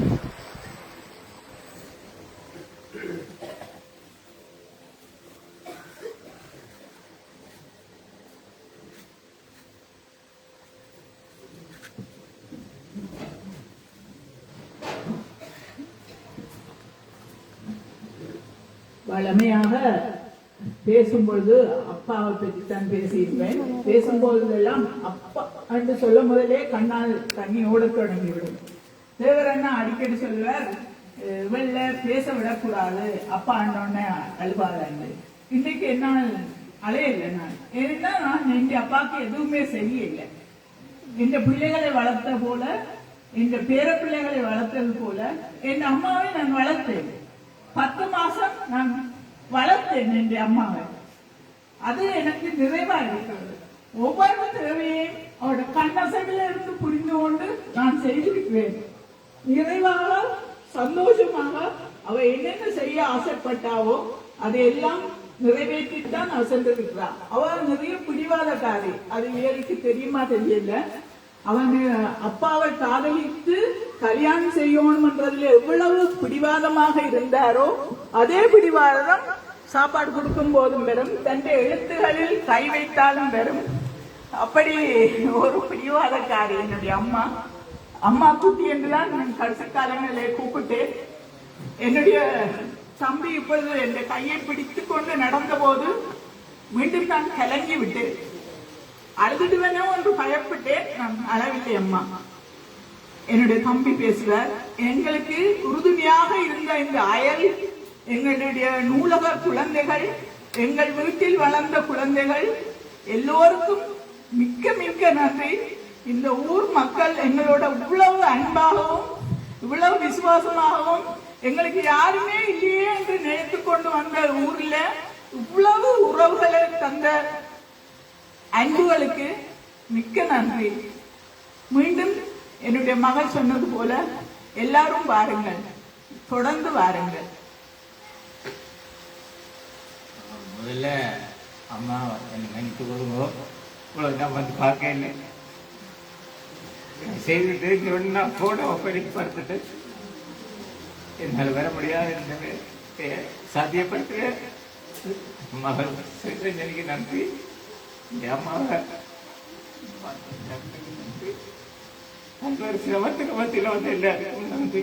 வளமையாக பேசும்பொழுது அப்பாவை பற்றி தான் பேசியிருப்பேன். பேசும்போதெல்லாம் அப்பா என்று சொல்ல முதலே கண்ணால் தண்ணியோட தொடங்கிவிடும். தேவர் அண்ணா அடிக்கடி சொல்லுவார், வெள்ள பேச விடக்கூடாது, அப்பா அண்ணோடனே அழுவாதாங்க. இன்னைக்கு என்னால் அலையில்லை. நான் ஏன்னா நான் எங்க அப்பாவுக்கு எதுவுமே செய்யலை. என் பிள்ளைகளை வளர்த்த போல, என் பேர பிள்ளைகளை வளர்த்தது போல என் அம்மாவை நான் வளர்த்தேன். 10 மாசம் நான் வளர்த்தேன் என் அம்மாவை. அது எனக்கு நிறைவா இருக்கிறது. ஒவ்வொரு தேவையையும் அவரோட கண்ணசையில இருந்து புரிந்து கொண்டு நான் செய்திருக்கிறேன். நிறைவாக சந்தோஷமாக அவ என்னென்ன செய்ய ஆசைப்பட்டாவோ அதையெல்லாம் நிறைவேற்றித்தான் அவ சென்றிருக்கிறார். அவ நிறைய பிடிவாதக்காரி. அது இயலுக்கு தெரியுமா தெரியல. அவன் அப்பாவை காதலித்து கல்யாணம் செய்யணும்ன்றதுல எவ்வளவு பிடிவாதமாக இருந்தாரோ அதே பிடிவாதம் சாப்பாடு கொடுக்கும் போதும் பெறும், தன் எழுத்துகளில் கை வைத்தாலும் பெறும். அப்படி ஒரு பிடிவாதக்காரி என்னுடைய அம்மா. அம்மா குட்டி என்றுதான் நான் கடைசி காலங்களிலே கூப்பிட்டு, என்னுடைய தம்பி இப்பொழுது என் கையை பிடித்துக் கொண்டு நடந்த போது மீண்டும் நான் கலங்கி விட்டேன். அழுதுடுவேனோ என்று பயப்பட்டேன். நான் அழவில்லை அம்மா. என்னுடைய தம்பி பேசுவார், எங்களுக்கு உறுதுணையாக இருந்த இந்த அயல், எங்களுடைய நூலக குழந்தைகள், எங்கள் வீட்டில் வளர்ந்த குழந்தைகள் எல்லோருக்கும் மிக்க மிக்க நன்றி. இந்த ஊர் மக்கள் எங்களோட இவ்வளவு அன்பாகவும் இவ்வளவு விசுவாசமாகவும், எங்களுக்கு யாருமே இல்லையே என்று நினைத்து கொண்டு வந்த ஊர்ல இவ்வளவு உறவுகளை தந்த அன்புகளுக்கு மிக்க நன்றி. மீண்டும் என்னுடைய மகள் சொன்னது போல எல்லாரும் வாருங்கள், தொடர்ந்து வாருங்கள். முதல்ல அம்மா என்னை மன்னித்து கொடுங்கோ, இவ்வளவு நான் வந்து பார்க்கல செய்து தெரிஞ்ச உடனே நான் போன ஒப்படைப்படுத்திட்டு என்னால் வர முடியாது இருந்தது சாத்தியப்படுத்த மகள் எனக்கு நன்றி. என் அம்மாவை நன்றி சிரமத்துக்கு மத்தியில் வந்து எல்லாருக்கும் நன்றி.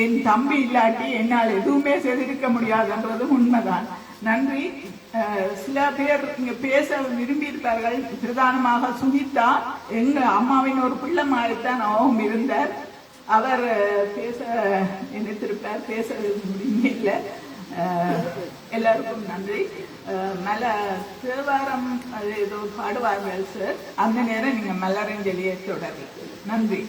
என் தம்பி இல்லாட்டி என்னால் எதுவுமே செய்திருக்க முடியாதுன்றது உண்மைதான். நன்றி. சில பேர் இங்க பேச விரும்பி இருப்பார்கள். பிரதானமாக சுனிதா எங்க அம்மாவின் ஒரு பிள்ளை மாதிரித்தான் அவரும் இருந்தார். அவர் பேச நினைத்திருப்பார், பேச முடியல. எல்லாருக்கும் நன்றி. மல தேவாரம் ஏதோ பாடுவார்கள் சார், அந்த நேரம் நீங்க மலரஞ்சலியை தொடரு. நன்றி.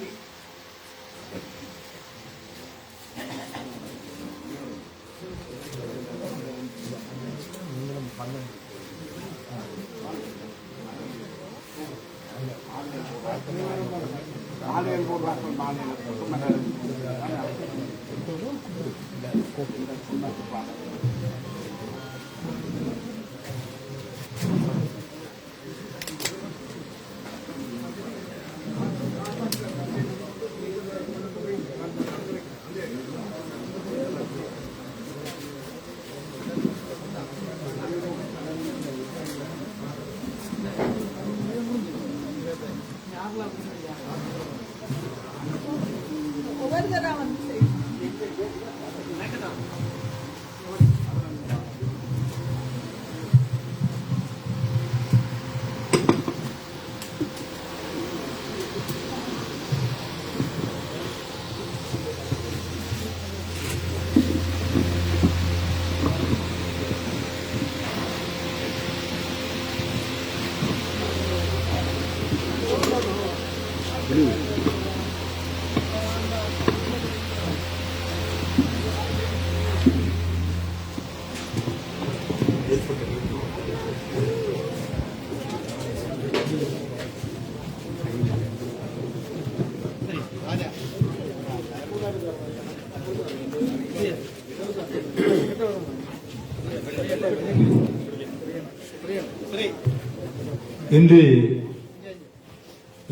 இன்று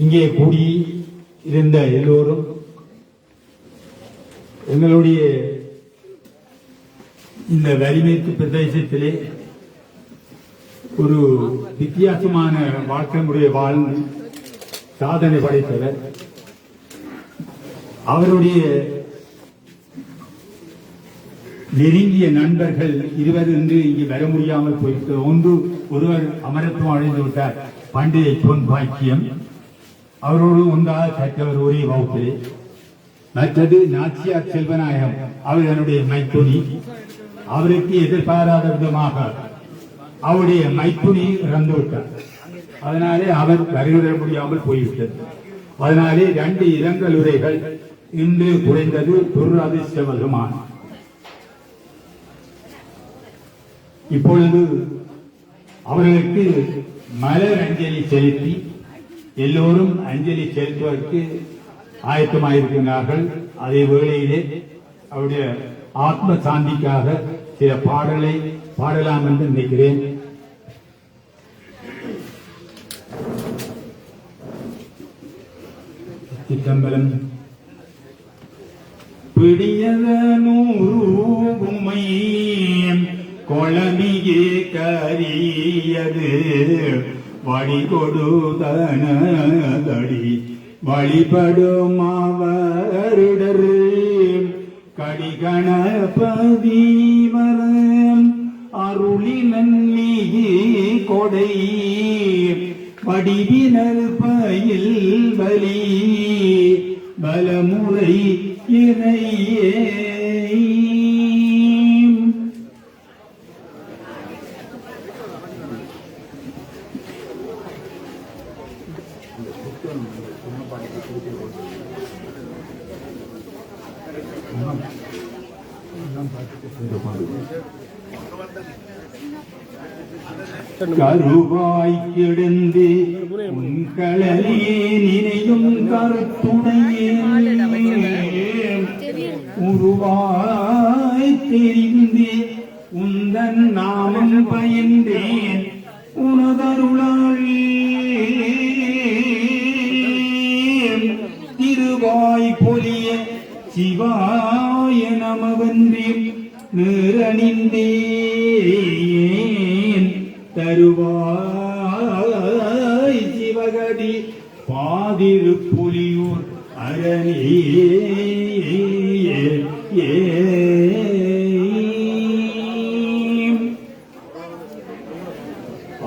இங்கே கூடி இருந்த எல்லோரும் எங்களுடைய இந்த வலிமைக்கு பிரதேசத்திலே ஒரு வித்தியாசமான வாழ்க்கை முறையை வாழ்ந்து சாதனை படைத்தவர். அவருடைய நெருங்கிய நண்பர்கள் இருவர் இன்று இங்கு வர முடியாமல் போயிட்டு, ஒருவர் அமரத்துவம் அடைந்து விட்டார், பண்டைய பொன் பாக்கியம். அவரோடு ஒன்றாக கற்றவர் ஒரே வகுப்பிலே. மற்றது நாச்சியார் செல்வநாயகம், அவர் என்னுடைய மைத்துனி. அவருக்கு எதிர்பாராத விதமாக அவருடைய மைத்துனி இறந்துவிட்டார். அதனாலே அவர் வருகிற முடியாமல் போய்விட்டது. அதனாலே 2 இரங்கல் உரைகள் இன்று குறைந்தது துரதிர்ஷ்டவசமான. இப்பொழுது அவர்களுக்கு மலர் அஞ்சலி செலுத்தி எல்லோரும் அஞ்சலி செலுத்துவதற்கு ஆயத்தமாயிருக்கிறார்கள். அதே வேளையிலே அவருடைய ஆத்ம சாந்திக்காக சில பாடலை பாடலாம் என்று நினைக்கிறேன். சிற்றம்பலம். பிடியத 100 உம்மை கொளமியே கரியது வழிகொடுதனதடி வழிபடும் அவருடர் கடிகணபதிவரம் அருளி நன்னி கொடை வடிவினர் பயில் பலி பலமுறை இறையே. கருவாய் கிடந்து உன்களே நினையும் கருத்துணையே உருவாய் தெரிந்து உந்தன் நாமம் பயின்றேன் உனதருளால் திருவாய் பொலிய சிவாய நமவென்றேன் நிறணிந்தேன் தருவாய் சிவகதி பாதிருப்புலியூர் அரணே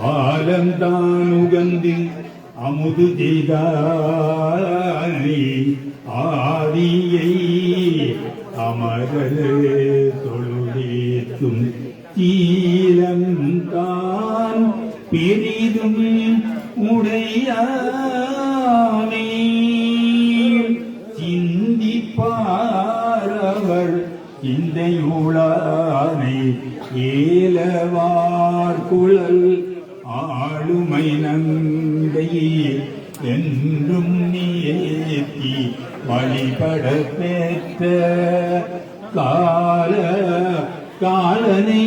ஆலந்தான் உகந்து அமுது செய்தாய் ஆதியை அமரர் தொழுதேற்றும் சீலந்தான் பெரிதும் உடையானே சிந்திப்பாரவர் சிந்தையுளானை ஏலவார் குழல் ஆளுமை நங்கை என்றும் நேர்த்தி வழிபட பெற்ற காலனை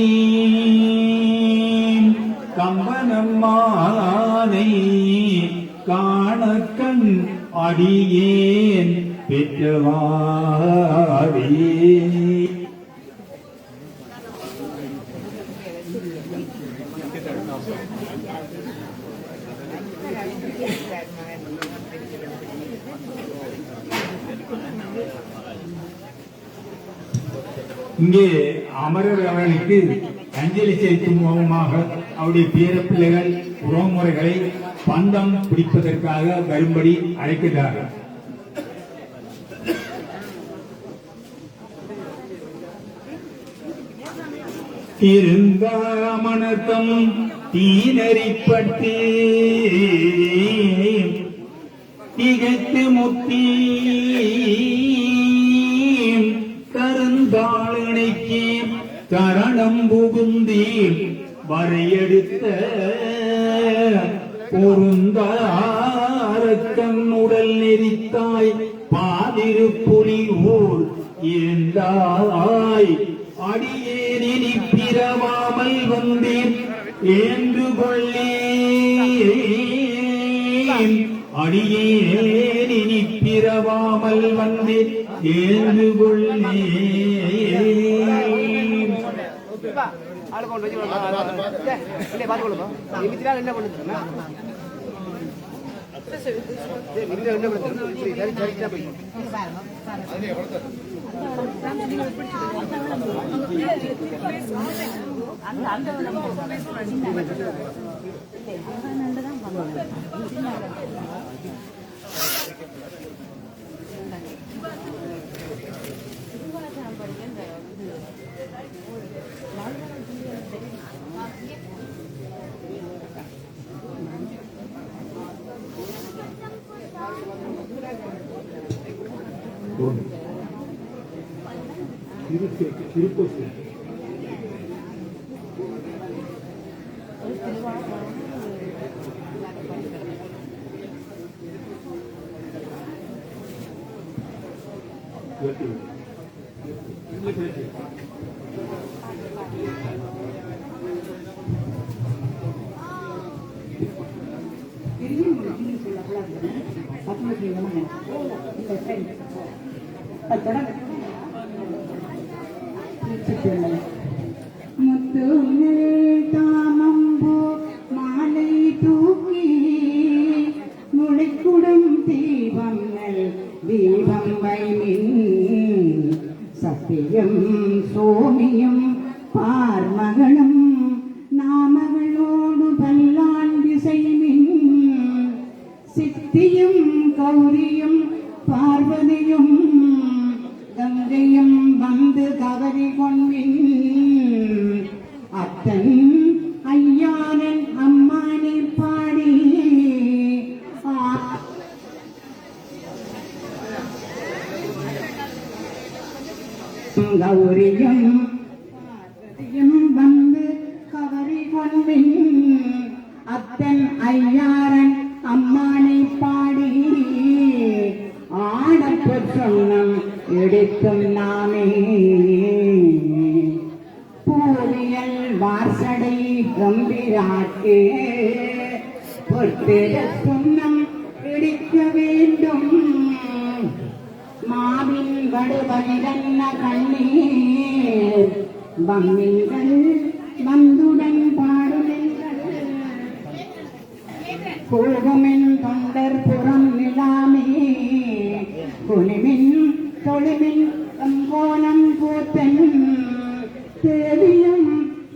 கம்பனம்மானை காணக்கண் அடியேன் பெற்றவாரே. இங்கே அமரர் அவர்களுக்கு அஞ்சலி செலுத்தும் முகமாக அவருடைய பேர பிள்ளைகள் உறவுமுறைகளை பந்தம் பிடிப்பதற்காக வரும்படி அழைக்கிறார்கள். திருந்தாமணத்தம் தீனறிப்பட்டு திகைத்து முத்தி கருந்தாளினைக்கு சரணம் புகுந்தீர் வரையெடுத்த பொருந்தாரக்கண் உடல் நெறித்தாய் பாதிருப்புலி ஊர் இருந்தாய் அடியேனி பிறவாமல் வந்தேன் என்று கொள்ளேன் அடியேனி பிறவாமல் வந்தேன் என்று தாமம்போ மாலை தூக்கி முளைக்குடும் தீபம் தீபம் வைமின் சத்தியம் சோமியம் பார்மகளும் நாமகளோடு பல்லாண்டு செய்மின் சித்தியும் கௌரியும் பார்வதியும் கங்கையும் வந்து கவரி கொன்மின் அத்தன் ஐயானன் அம்மானை பாடி கௌரியும் வந்து கவரி கொன்மின் அத்தன் ஐயாரன் அம்மானை பாடி ஆடப்ப சொன்னம் எடுக்கும் நாமே பூவியல் கம்பிராட்டு பொட்டிட சொன்னம் இடிக்க வேண்டும் மாவின் வடுவனிடன்ன கண்ணீர் பம்மிங்கள் வந்துடன் பாடுமெங்கள் கொள்குமென் தொண்டர் புறம் நிலாமே குனிமின் தொழுமின் கோலம் பூத்தன் தேவியும்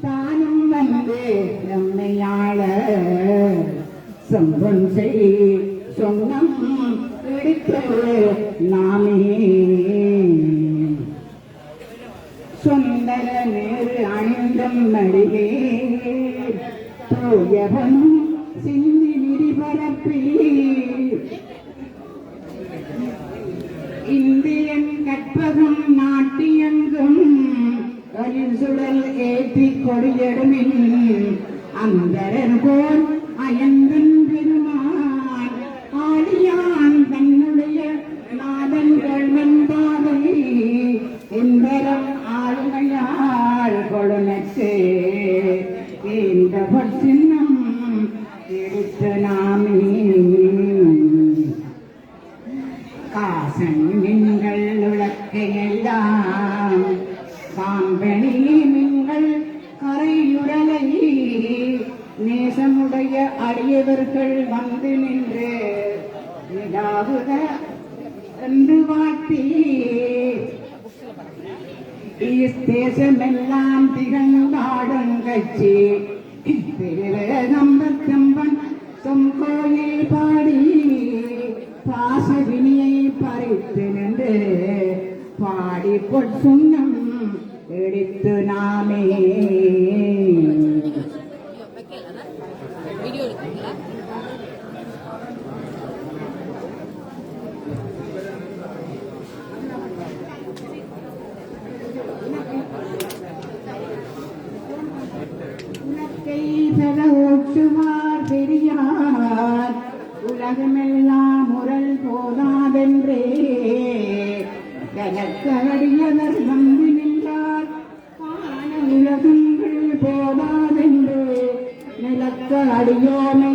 தானும் வந்து நம்மையாள சொம்பன் செய் சொன்னம் இடித்து நாமே சுந்தர நேரு அணிந்தும் நடிகே தூயவனும் சிந்தி விரிபரப்பி இந்தியன் கற்பகம் நாட்டியங்கும் சுடல் ஏற்றி கொடியடுமின் அந்தரன் போல் அயந்தன் பெருமான் ஆடியான் தன்னுடைய நாதன் கொள்வந்தாதை என்பரம் ஆளுமையாள் கொடுனக்கு இந்த சின்னம் எடுத்து நாமே காசன் நீங்கள் உலக்கையெல்லாம் காம்பணி நீங்கள் கரையுடலை நேசமுடைய அடியவர்கள் வந்து நின்று விடாவுக என்று வாட்டி தேசமெல்லாம் திகழ்ந்தாடும் கட்சி திருவேகம்பத்தம்பன் தொங்கோயில் பாடி பாசவினியை பறித்து நின்று பாடி பொற்சுண்ணம் எடுத்து நாமே ஊற்றுவார் பெரியார் உலகமெல்லாம் முரல் போதாதென்றே கனக்கடியவர் வந்து நின்றார் காண உலகங்கள் போதாதென்று நிலக்க அடியோமை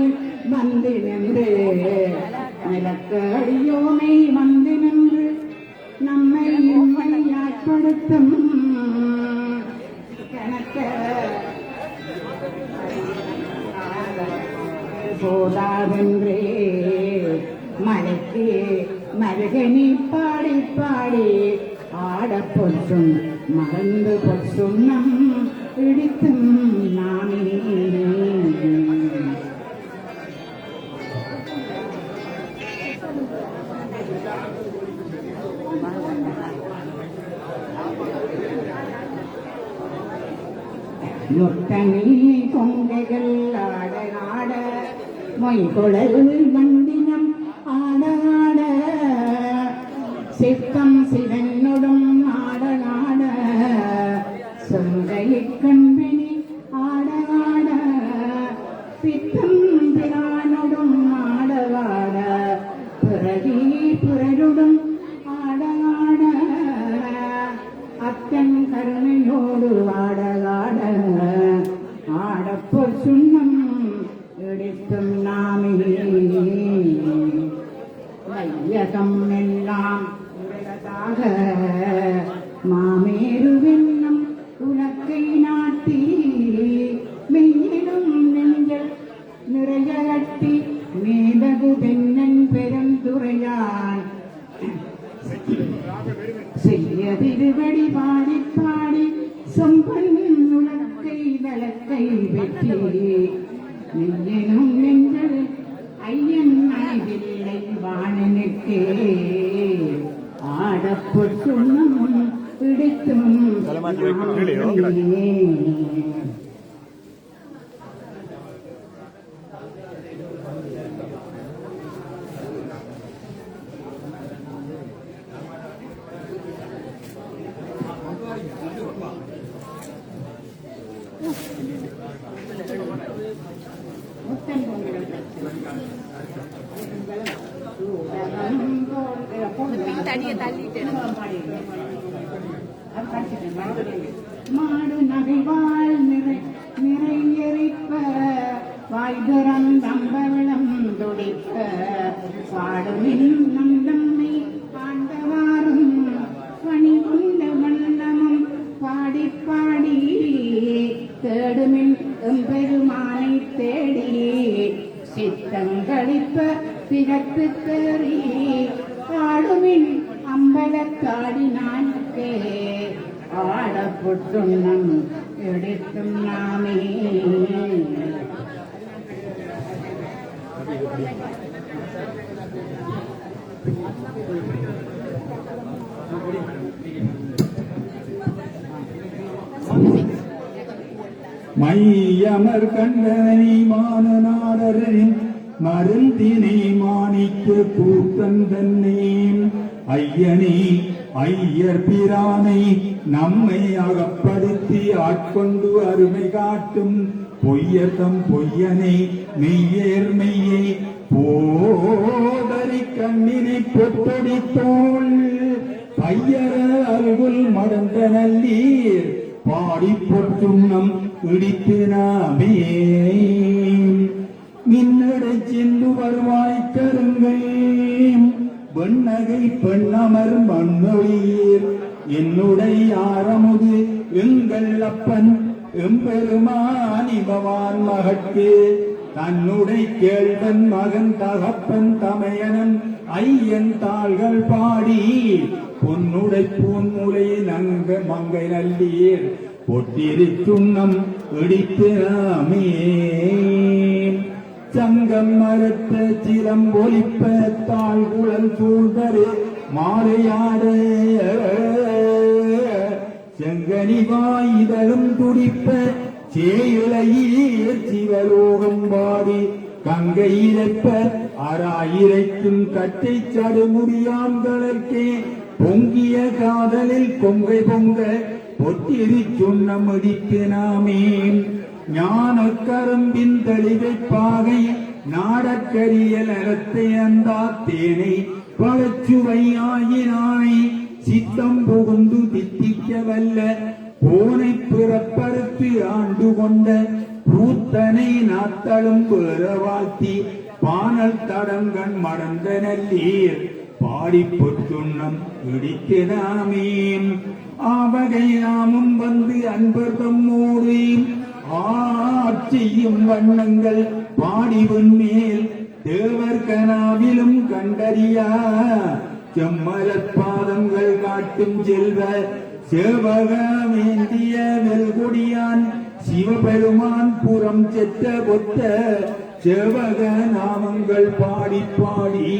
வந்து நின்று நிலக்க அடியோமை வந்து நின்று நம்மை உண்மையாட்படுத்தும் கணக்க போதாதென்றே மலைக்கு மருகனி பாடி பாடி ஆட பொற்றும் மறந்து பொற்றும் நம் இடித்தும் நாமே நொட்டனி கொங்கைகள் ஆட ஆட மொய்குழல் வண்டினம் ஆட ஆட சிக்கம் சிவனொடும் ஆட ஆட சொங்கை கண்பினி ஆட ஆட பித்தம் பிரானொடும் ஆட ஆட பிறகி பிறருடும் ஆட ஆட அத்தன் கருணையோடு ஆட ஆட ஆடப்பொற் சுண்ணம் எடுத்தும் நாமே வையகம் எல்லாம் உலகதாக மாமேருவென்னும் உலக்கை நாட்டி மெய்யிலும் நெஞ்சல் நிறைய கட்டி மேதகு பெண்ணன் பெருந்துறையான் செய்ய திருவடி பாடி பாடி சொம்பன் உலக்கை வழக்கை வெற்றி நெஞ்சனும் நெஞ்சல் ஐயன் மனதில்லை வாணனுக்கே ஆடப்பொற் சுண்ணம் பிடித்தும் மாடு நகைவாள் நிறையறி துடிப்ப வாய்துறந்தம்பவளம் துடிப்ப பாடுமின் நம் நம்மை ஆண்டவாறும் பணி கொண்ட வண்ணமும் பாடி பாடி தேடுமின் எம்பெருமானை தேடி சித்தங்களிப்ப பிறப்பு தேறி ஆடுமின் அம்பலத்தாடி நான்கே ஆடப்பொட்டுண்ணம் எடுத்தும் நாமே. மையமர் கண்டனை மானநாடரின் மருந்தினை மாணிக்க கூத்தன் தன்னேன் ஐயனே ஐயர் பிரானை நம்மை அகப்படுத்தி ஆட்கொண்டு அருமை காட்டும் பொய்யத்தம் பொய்யனை மெய்யேர் மெய்யை போதறி கண்ணினை பொத்தொடி தோள் பையர அருகுல் மடந்த நல்லீர் பாடி பொற்றுண்ணம் இடித்து நாமே மின்னடை சென்று வருவாய் கருங்கள் வெண்ணகை பெண்ணமர் மண்ணொழியீர் என்னுடைய ஆரமுது எங்கள் அப்பன் எம்பெருமான் இபவான் மகட்கு தன்னுடைய கேள்வன் மகன் தகப்பன் தமையனன் ஐயன் தாள்கள் பாடி பொன்னுடை பூன்முலை நங்க மங்கை நல்லீர் பொட்டிரி சுண்ணம் இடித்து நாமே சங்கம் மரத்த சிரம் ஒலிப்ப தாழ் குழல் சூழ்தரு மாலையாட செங்கனிவாய் இதழும் துடிப்ப சேயிலையீர் சிவலோகம் பாடி கங்கை இறைப்ப அராயிரைக்கும் கட்டை சடுமுடியான்களற்கே பொங்கிய காதலில் கொங்கை பொங்க பொத்திரி சுண்ணம் இடித்து நாமே ஞான கரம்பின் தெளிவை பாகை நாடக்கரிய நலத்தை அந்தா தேனை பழச்சுவை ஆயினாய் சித்தம் புகுந்து தித்திக்க வல்ல போனை பிறப்பறுத்து ஆண்டு கொண்ட பூத்தனை நாத்தளும் வேற வாழ்த்தி பானல் தடங்கண் மடந்த நல்லீர் பாடி பொற்றுண்ணம் இடித்து நாமேன் ஆவகை நாமும் வந்து அன்பர் தம்மோடு ஆட்சியும் வண்ணங்கள் பாடிவன் மேல் தேவர் கனாவிலும் கண்டறியா செம்மலர் பாதங்கள் காட்டும் செல்வ சேவகமேந்திய வெல்கொடியான் சிவபெருமான் புறம் செத்த பொத்த சேவக நாமங்கள் பாடி பாடி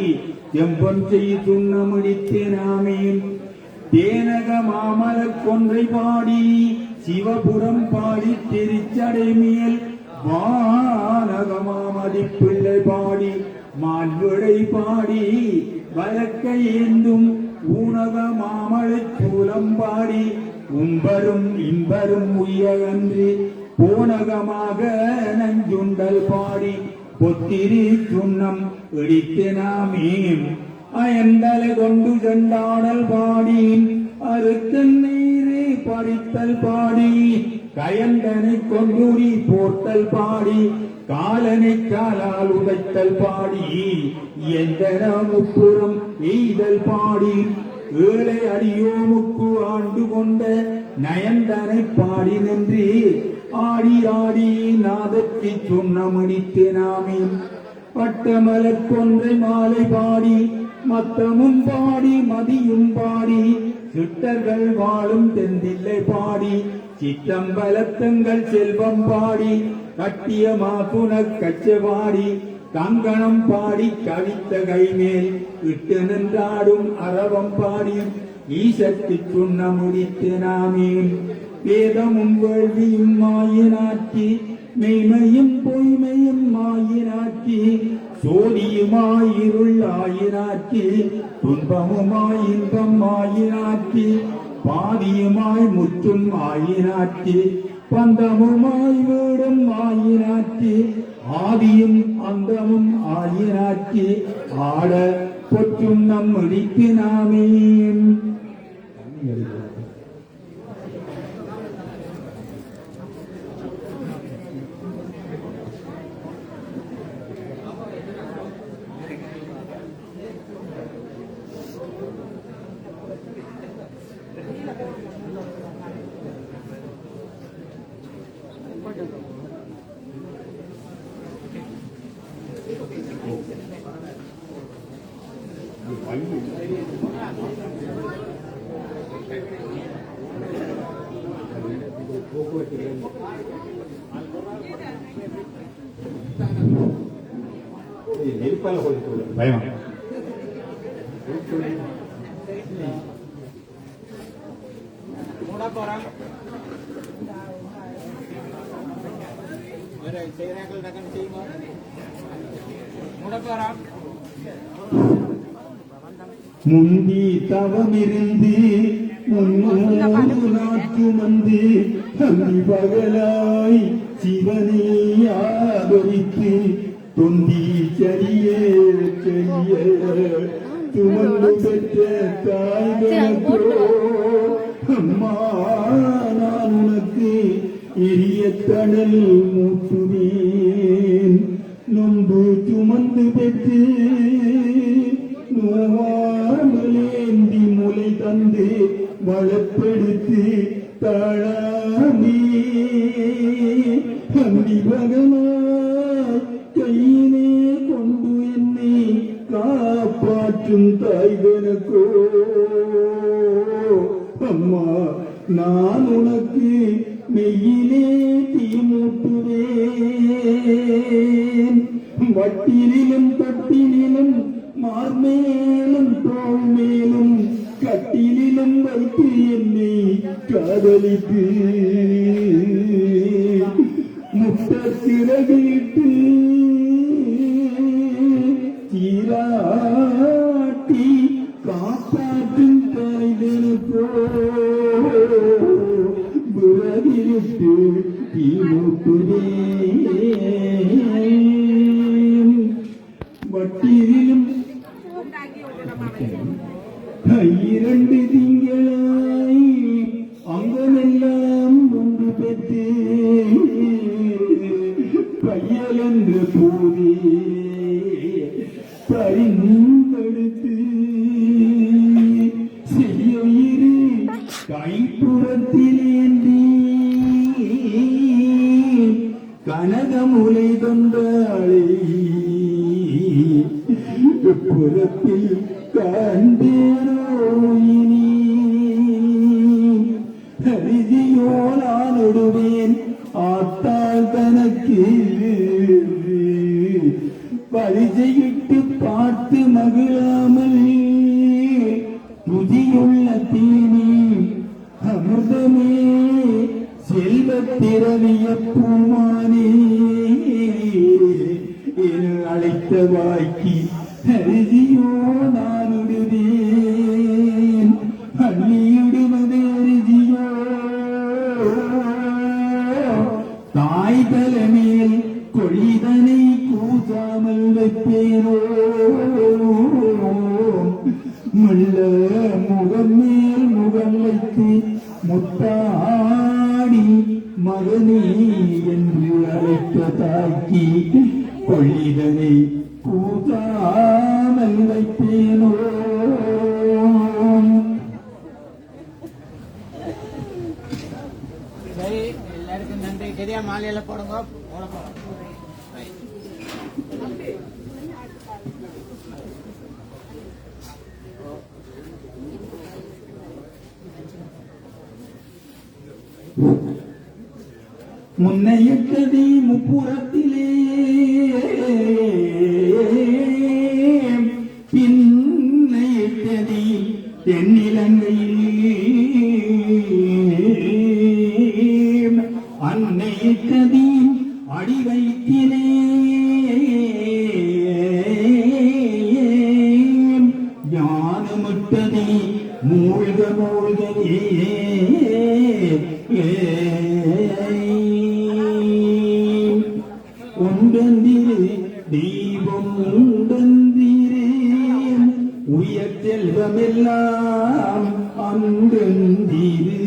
எம்பன் செய் துண்ணமிடித்து நாமேன் தேனக மாமலர் கொன்றை பாடி சிவபுரம் பாடி திருச்சடை மேல் வானகமாமதி பிள்ளை பாடி மால்விடை பாடி வழக்கை ஏந்தும் ஊனக மாமலை சூலம் பாடி உம்பரும் இம்பரும் உயகன்றி போனகமாக நஞ்சுண்டல் பாடி பொத்திரி சுண்ணம் இடித்து நாமே அயந்தலை கொண்டு செண்டாடல் பாடி அறுத்தன் நீரே பறித்தல் பாடி கயந்தனை கொண்டுரி போர்த்தல் பாடி காலனை காலால் உதைத்தல் பாடி எந்தன முப்புறம் எய்தல் பாடி ஏழை அடியோமுக்கு ஆண்டு கொண்ட நயந்தனை பாடி நின்று ஆடி ஆடி நாதத்தை சொன்னமணித்து நாமே பட்டமலர் கொன்றை மாலை பாடி மத்தமும் பாடி மதியும் பாடி சிட்டர்கள் வாழும் தெந்தில்லை பாடி சித்தம்பலத்தங்கள் செல்வம் பாடி கட்டிய மாப்புன கச்சவாடி கங்கணம் பாடி கவித்த கைமேல் இட்டு நின்றாடும் அரவம் பாடி ஈசத்து சொன்ன முடித்து நாமே வேதமும் வேள்வியும் மாயினாற்றி மெய்மையும் பொய்மையும் மாயினாற்றி சோதியுமாயிருள் ஆயினாற்றி துன்பமுமாய் இன்பம் ஆயினாற்றி பாதியுமாய் முற்றும் ஆயினாற்றி பந்தமுமாய் வீடும் ஆயினாற்றி ஆதியும் அந்தமும் ஆயினாற்றி ஆட பொற்றும் நம் இடித்து நாமே பயம் முந்தி தவமிருந்து நாட்டு வந்து தம்பி பகலாய் சிவனை ஆதரித்து தொந்தி செடியே செய்ய துமந்து பெற்ற தாய்களுக்கோ அம்மா நான் உனக்கு எரிய தடல் மூட்டுவேன் நொந்து சுமந்து பெற்று நோவாமலேந்தி முலை தந்து வளப்படுத்தி தாழாமே அம்பி பகவாய் கையிலே கொண்டு என்னை காப்பாற்றும் தாய்கனக்கோ அம்மா நான் உனக்கு மெய்யிலே தீமூட்டுவேன் வட்டிலும் கட்டிலும் மார்மேலும் தோல் மேலும் கட்டிலும் வைத்து என்னை காதலித்து முட்ட சிறகிட்டு சீராட்டி காப்பாற்றும் தாய்களுக்கோ விறகிட்டு தீமூட்டுவேன் வட்டியிலும் இரண்டு திங்களாய் அங்கமெல்லாம் ஒன்று பெற்று பையல் என்ற போதே பரிந்தெடுத்து செய்யுயிரு கைப்புறத்திலேந்தி கனகமுலை கொண்டாளே புறத்தில் கண்டேரோயினி ஹரிஜியோலானுடுவேன் ஆத்தாள் தனக்கு பரிஜையிட்டு பார்த்து மகிழாமல் ருதியுள்ள தீனி அமிர்தமே செல்வத்திரவிய பூமானே என அழைத்த வாய்க்கு ஹரிஜியோ நானுடுவேன் அள்ளியிடுவது ஹரிஜியோ தாய் தலைமையில் கொடிதனை கூசாமல் வைப்பேனோ முள்ள முகம் மேல் முகம் வைத்து முத்தாடி மகனே என்று அழைத்த தாய்க்கு கொள்ளிதனை கூசாமல் வைப்பேனோ சரி எல்லாருக்கும் நன்றி சரியா மாலையில போடுங்க முன்னையிட்டதி முப்புறத்திலே பின்னையிட்டதி தென்னிலங்கையில் அன்னையிட்டதி அடி வைத்திலே ஞானமிட்டதி மூழ்க மூழ்கவே உண்டந்திரு தெய்வம் உண்டந்திரு உயர் செல்வமெல்லாம் அன்றந்திரு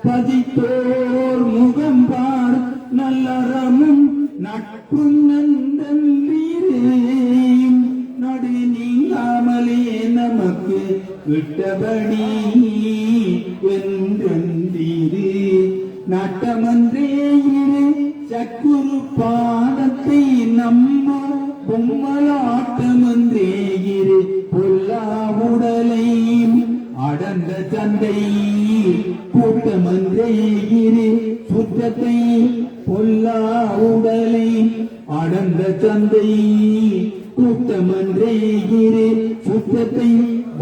பதித்தோர் முகம் பார் நல்லறமும் நட்பும் நன்றந்திரு நடு நீங்காமலே நமக்கு விட்டபடி என்றந்திரு நட்டமன்றே இரு சக்குரு பாதத்தை நம்ம பொம்மலாட்டமன்றே இரு உடலை அடர்ந்த சந்தை கூட்டமன்றே இரு சுத்தத்தை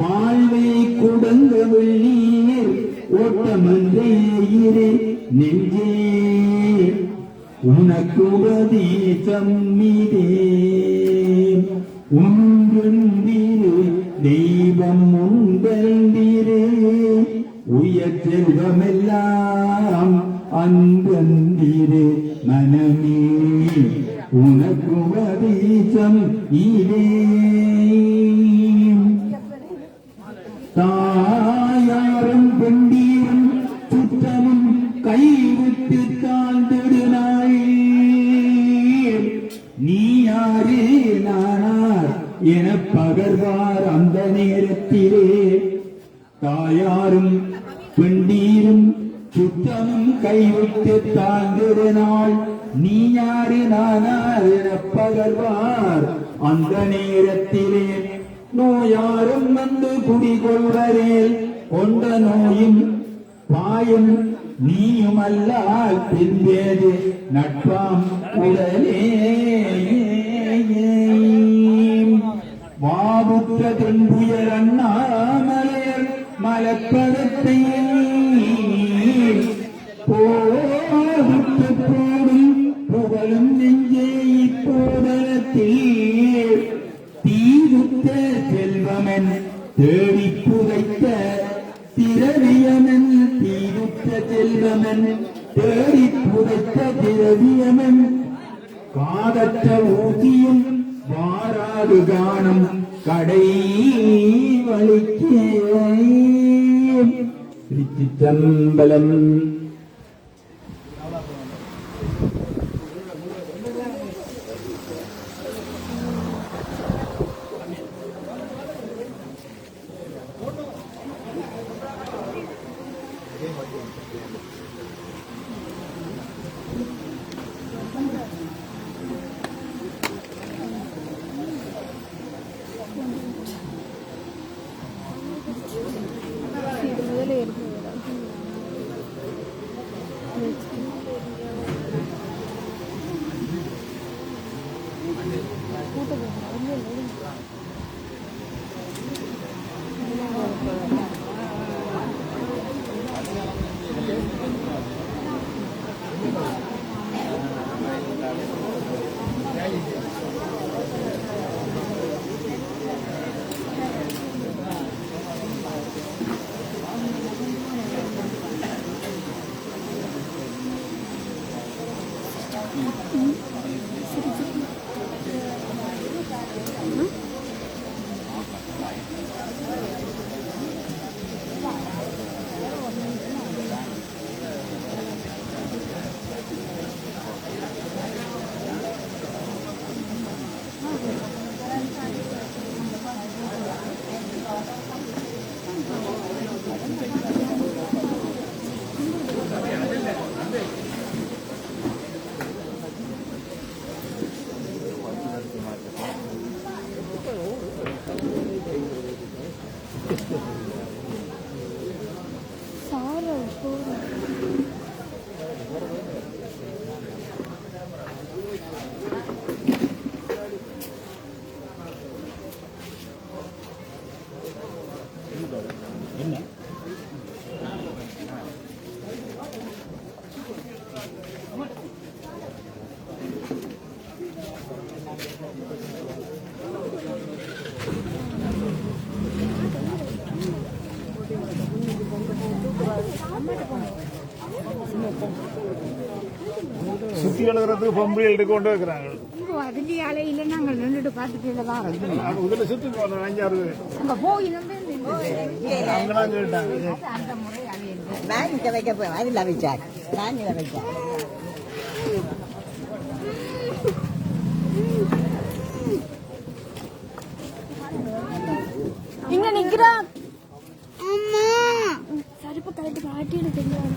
வாழ்வை குடங்க வெள்ளீர் ஓட்டமன்றே இரு நெஞ்சே உனக்கு உபதேசம் மீதே உன்றெந்திரு தெய்வம் உண்டெந்திரு உயர் செல்வமெல்லாம் அன்பந்திரு மனமே உனக்கு உபதேசம் இதே தாயாரும் பெண்டீரும் சுத்தமும் கைவிட்டு தாழ்ந்திடுநாள் நீ யாரு நானார் என பகர்வார் அந்த நேரத்திலே தாயாரும் பெண்டீரும் சுத்தமும் கைவிட்டு தாழ்ந்திடுநாள் நீ யாரு நானார் என பகர்வார் அந்த நேரத்திலே நோயாரும் வந்து குடிகொள்வரேல் கொண்ட நோயும் பாயும் நீயும் அல்லால் பின்பேது நட்பாம் உடலே வாபுற்ற தென்புயர் அண்ணாமலையர் மலப்படத்தை போதுற்ற போடும் புகழும் நெஞ்சே இப்போதலத்தில் தீதுத்த செல்வமன் தேடி புதைத்த திரவியமன் தீதுத்த செல்வமன் தேடி புதைத்த திரவியமன் காதற்ற ஊதியும் வாராது காணும் கடை வலிக்கே திருச்சிற்றம்பலம். சுத்தி எழுதுறதுக்கு பொம்பளை கொண்டு வைக்கிறாங்க. அதுலயால இல்ல நாங்கள் நின்றுட்டு பார்த்துட்டு தான் இதுல சுத்தி போனோம் 5-6 அங்க போய் அவங்களாம் கேட்டாங்க. நான் இங்க வைக்க போய் அதுல வச்சாங்க நான் இதை வச்சேன். இங்க நிக்கிறா அம்மா சருப்பு கலட்டு காட்டி எனக்கு தெரியாது.